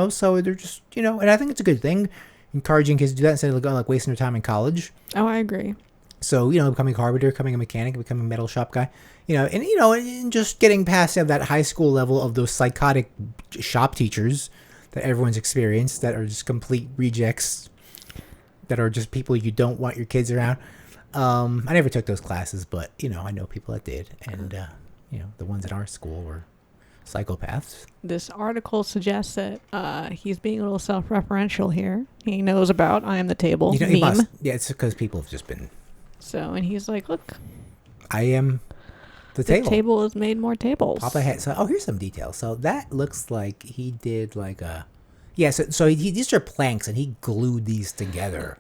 So they're just, and I think it's a good thing, encouraging kids to do that instead of like wasting their time in college. Oh, I agree. So, becoming a carpenter, becoming a mechanic, becoming a metal shop guy, and just getting past that high school level of those psychotic shop teachers that everyone's experienced that are just complete rejects, that are just people you don't want your kids around. I never took those classes, but, I know people that did. And, the ones at our school were psychopaths. This article suggests that he's being a little self-referential here. He knows about I am the table meme. Yeah, it's because people have just been... So, and he's like, look. I am the table. The table has made more tables. Papa had... So, here's some details. So, that looks like he did like a... Yeah, so these are planks, and he glued these together.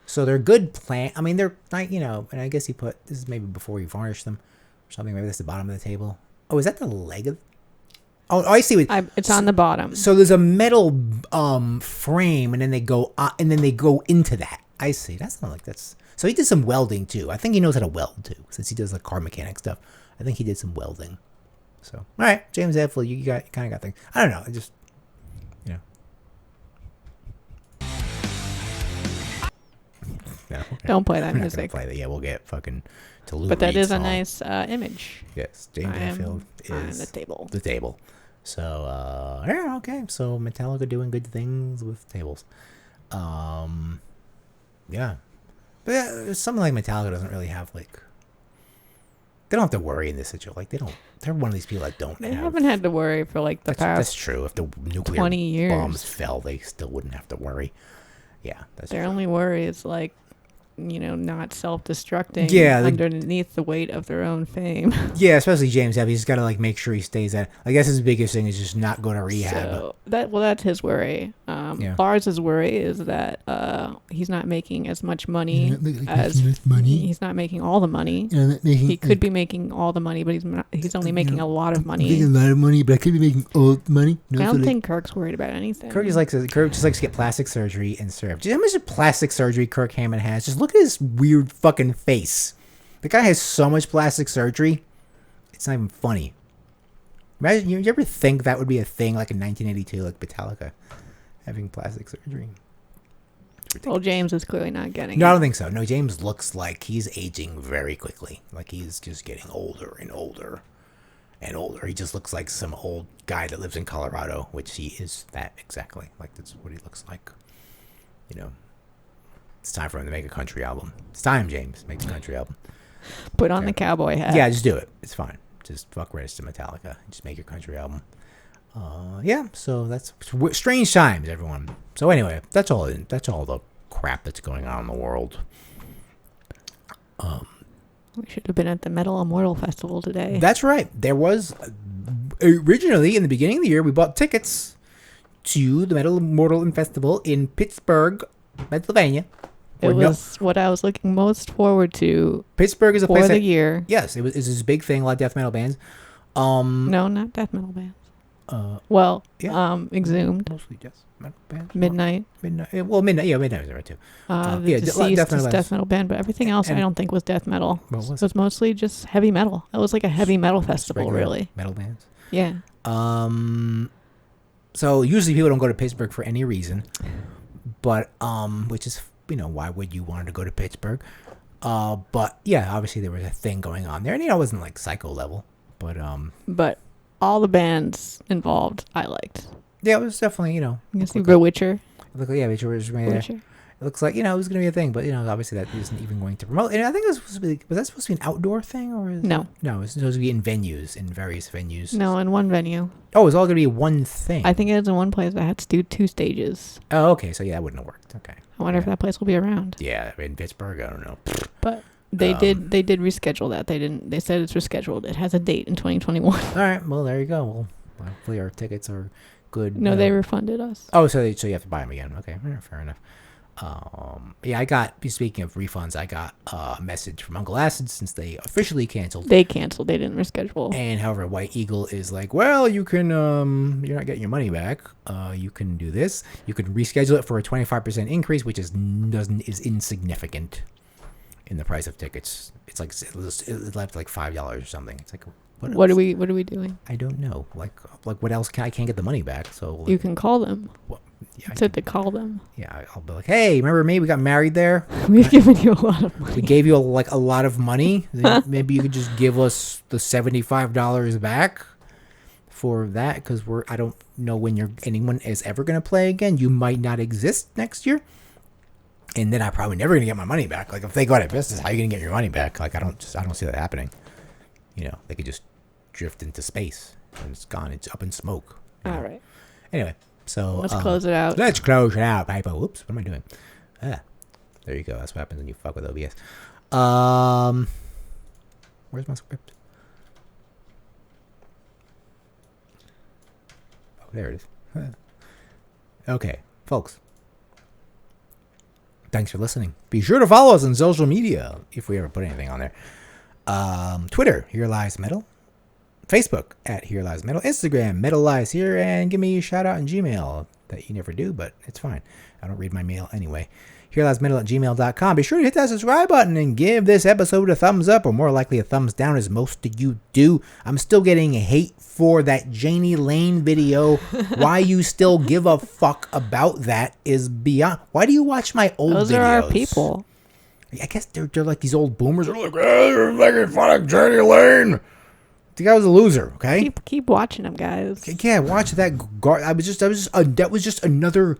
So, they're good plank. I mean, they're like, and I guess he put... This is maybe before you varnish them or something. Maybe that's the bottom of the table. Oh, is that the leg of... Oh, I see. It's on the bottom. So there's a metal frame, and then they go into that. I see. That's not like that's. So he did some welding too. I think he knows how to weld too, since he does like car mechanic stuff. I think he did some welding. So all right, James Hetfield, you kind of got things. I don't know. I just No, don't play that I'm music. Not gonna play that. Yeah, we'll get fucking to Lou But that Reed's is a song. nice image. Yes, James Hetfield is the table. The table. So yeah, okay. So Metallica doing good things with tables. Yeah. But yeah, something like Metallica doesn't really have like. They don't have to worry in this situation. Like they're one of these people that don't. They haven't had to worry for like the past. That's true. If the nuclear 20 years. bombs fell, they still wouldn't have to worry. Yeah, that's Their true. only worry is like, not self-destructing underneath the weight of their own fame. Yeah, especially James Hetfield. He's got to like make sure he stays at. I guess his biggest thing is just not go to rehab. So that's his worry. Lars' worry is that he's not making as much money he's not making all the money. He could be making all the money, but he's only making a lot of money. Making a lot of money, but I could be making all the money. I don't think Kirk's worried about anything. Kirk just likes to get plastic surgery and serve. Do you know how much plastic surgery Kirk Hammond has? Just look at his weird fucking face. The guy has so much plastic surgery. It's not even funny. Imagine, you ever think that would be a thing like in 1982, like Metallica having plastic surgery? Well, James is clearly not getting it. No, I don't think so. No, James looks like he's aging very quickly. Like he's just getting older and older and older. He just looks like some old guy that lives in Colorado, which he is that exactly. Like that's what he looks like. It's time for him to make a country album. It's time, James. Make a country album. Put on the cowboy hat. Yeah, just do it. It's fine. Just fuck rest to Metallica. Just make your country album. Yeah, so that's strange times, everyone. So anyway, that's all the crap that's going on in the world. We should have been at the Metal Immortal Festival today. That's right. There was originally in the beginning of the year we bought tickets to the Metal Immortal Festival in Pittsburgh, Pennsylvania. It was what I was looking most forward to. Pittsburgh is a place for the year. Yes, it's this big thing. A lot of death metal bands. No, not death metal bands. Exhumed. Mostly death metal bands. Midnight. Well, Midnight. Yeah, Midnight was there too. The Deceased is death metal band, but everything else I don't think was death metal. It was mostly just heavy metal. It was like a heavy metal festival, really. Metal bands. Yeah. So usually people don't go to Pittsburgh for any reason, but which is why would you want to go to Pittsburgh? But yeah, obviously there was a thing going on there, and it wasn't like psycho level, but all the bands involved I liked. Yeah, it was definitely you can see Witcher. Witcher was right there. It looks like it was going to be a thing, but obviously that isn't even going to promote. And I think it was supposed to be. Was that supposed to be an outdoor thing or no? No, it's supposed to be in venues, in various venues. No, in one venue. Oh, it's all going to be one thing. I think it is in one place that had to do 2 stages. Oh, okay. So yeah, that wouldn't have worked. Okay. I wonder if that place will be around. Yeah, in Pittsburgh, I don't know. But they did reschedule that. They said it's rescheduled. It has a date in 2021. All right. Well, there you go. Well, hopefully our tickets are good. No, they refunded us. Oh, so you have to buy them again. Okay, fair enough. Speaking of refunds, I got a message from Uncle Acid since they officially canceled. They canceled. They didn't reschedule. And however, White Eagle is like, well, you can, you're not getting your money back. You can do this. You can reschedule it for a 25% increase, which is insignificant in the price of tickets. It's like it left like $5 or something. It's like what are we doing? I don't know. Like what else? I can't get the money back. So you can call them. Well, Yeah, said to call them. Yeah, I'll be like, hey, remember me? We got married there. We've given you a lot of money. We gave you a lot of money. Maybe you could just give us the $75 back for that, because I don't know when anyone is ever going to play again. You might not exist next year, and then I'm probably never going to get my money back. Like, if they go out of business, how are you going to get your money back? Like, I don't see that happening. You know, they could just drift into space and it's gone. It's up in smoke. All right. Anyway. So let's close it out. Let's close it out, people. Whoops, what am I doing? There you go. That's what happens when you fuck with OBS. Where's my script? Oh, there it is. Okay, folks. Thanks for listening. Be sure to follow us on social media if we ever put anything on there. Twitter, Here Lies Metal. Facebook at Here Lies Metal, Instagram Metal Lies Here, and give me a shout out in Gmail that you never do, but it's fine. I don't read my mail anyway. HereLiesMetal@gmail.com. Be sure to hit that subscribe button and give this episode a thumbs up, or more likely a thumbs down, as most of you do. I'm still getting hate for that Janie Lane video. Why you still give a fuck about that is beyond. Why do you watch my old videos? Those are our people. I guess they're like these old boomers. They're like, you're making fun of Janie Lane. The guy was a loser, okay? Keep watching him, guys. Yeah, watch that. That was just another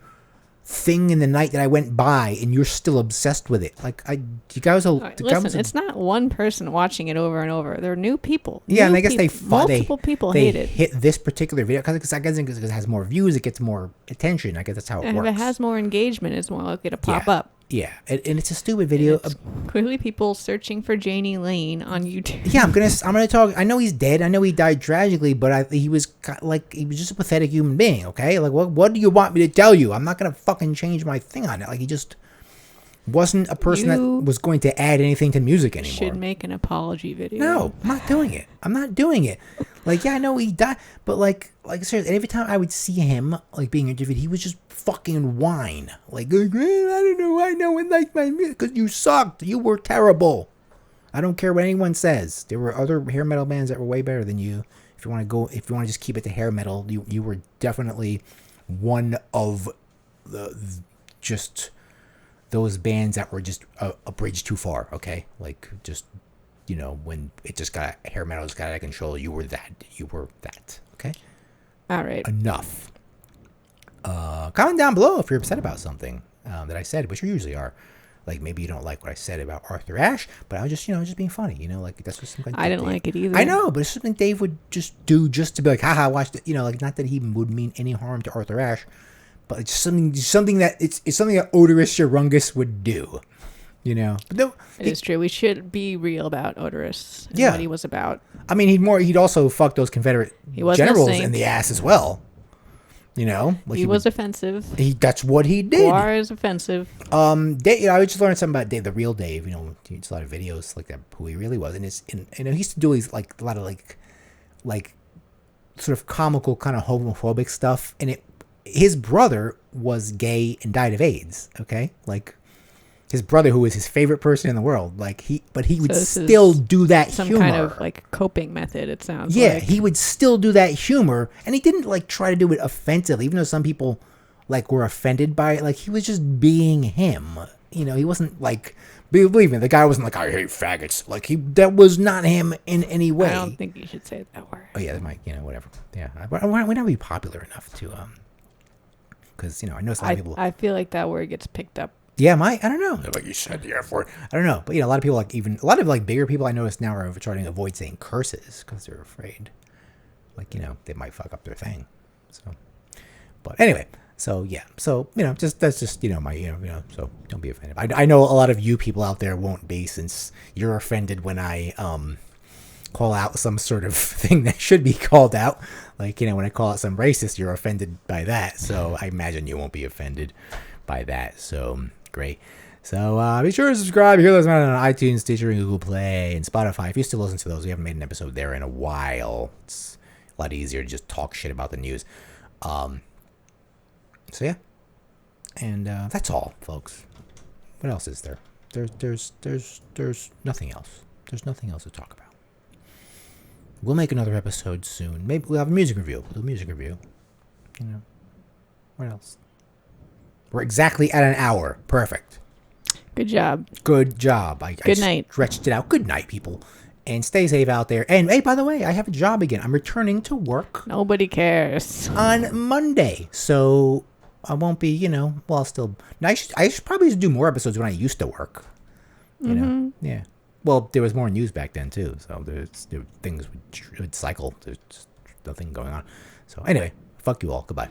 thing in the night that I went by, and you're still obsessed with it. Like, you guys are. Right, listen, it's not one person watching it over and over. They're new people. Yeah, and I guess multiple people hate it. Hit this particular video because I guess it has more views, it gets more attention. I guess that's how it works. If it has more engagement, it's more likely to pop up. Yeah, and it's a stupid video. It's clearly people searching for Janie Lane on YouTube. Yeah, I'm gonna talk. I know he's dead. I know he died tragically, but he was just a pathetic human being. Okay, like what do you want me to tell you? I'm not gonna fucking change my thing on it. Like, he just wasn't a person that was going to add anything to music anymore. Should make an apology video. No, I'm not doing it. Like, yeah, I know he died, but like seriously, every time I would see him like being interviewed, he was just fucking whine. Like, I don't know why no one liked my music, because you sucked. You were terrible. I don't care what anyone says. There were other hair metal bands that were way better than you. If you want to just keep it to hair metal, you were definitely one of just those bands that were just a bridge too far. Okay, like, just, you know, when it just got hair metal just got out of control, you were that. Okay. All right. Enough. Comment down below if you're upset about something that I said, which you usually are. Like, maybe you don't like what I said about Arthur Ashe, but I was just being funny, you know, like, that's just something. I didn't like it either. I know, but it's something Dave would just do just to be like, haha, watch it. You know, like, not that he would mean any harm to Arthur Ashe, but it's something that it's something that Oderus Urungus would do, you know. But no, it's true. We should be real about Oderus and what he was about. I mean, he'd also fuck those Confederate generals in the ass as well. You know, like he was offensive. That's what he did. Guar is offensive. Dave, I just learned something about Dave, the real Dave. You know, he did a lot of videos like that, who he really was, and he used to do these like a lot of like sort of comical kind of homophobic stuff. And his brother was gay and died of AIDS. Okay, like his brother, who was his favorite person in the world, but he would still do that some humor. Kind of like coping method, it sounds like. Yeah, he would still do that humor, and he didn't like try to do it offensively, even though some people like were offended by it. Like, he was just being him. You know, he wasn't like, believe me, the guy wasn't like, I hate faggots. Like, that was not him in any way. I don't think you should say that word. Oh yeah, that might, you know, whatever. Yeah, we're not be popular enough to because, you know, I know some people. I feel like that word gets picked up. Yeah, I don't know. Like, you said the F word. I don't know. But, you know, a lot of people, a lot of bigger people I notice now are trying to avoid saying curses because they're afraid. Like, you know, they might fuck up their thing. So, but anyway, so yeah. So, you know, that's just, you know, my, you know, so don't be offended. I know a lot of you people out there won't be, since you're offended when I call out some sort of thing that should be called out. Like, you know, when I call out some racist, you're offended by that. So I imagine you won't be offended by that. So great. So be sure to subscribe. Hear those on iTunes, Stitcher, and Google Play, and Spotify. If you still listen to those, we haven't made an episode there in a while. It's a lot easier to just talk shit about the news. So yeah, and that's all, folks. What else is there? There's nothing else. There's nothing else to talk about. We'll make another episode soon. Maybe we'll have a music review. We'll do a music review. You know, what else? We're exactly at an hour. Perfect. Good job. Good job. Good night. Stretched it out. Good night, people. And stay safe out there. And hey, by the way, I have a job again. I'm returning to work. Nobody cares. On Monday. So I won't be, well, still. I should probably do more episodes when I used to work. You know? Yeah. Well, there was more news back then, too. So things would cycle. There's just nothing going on. So anyway, fuck you all. Goodbye.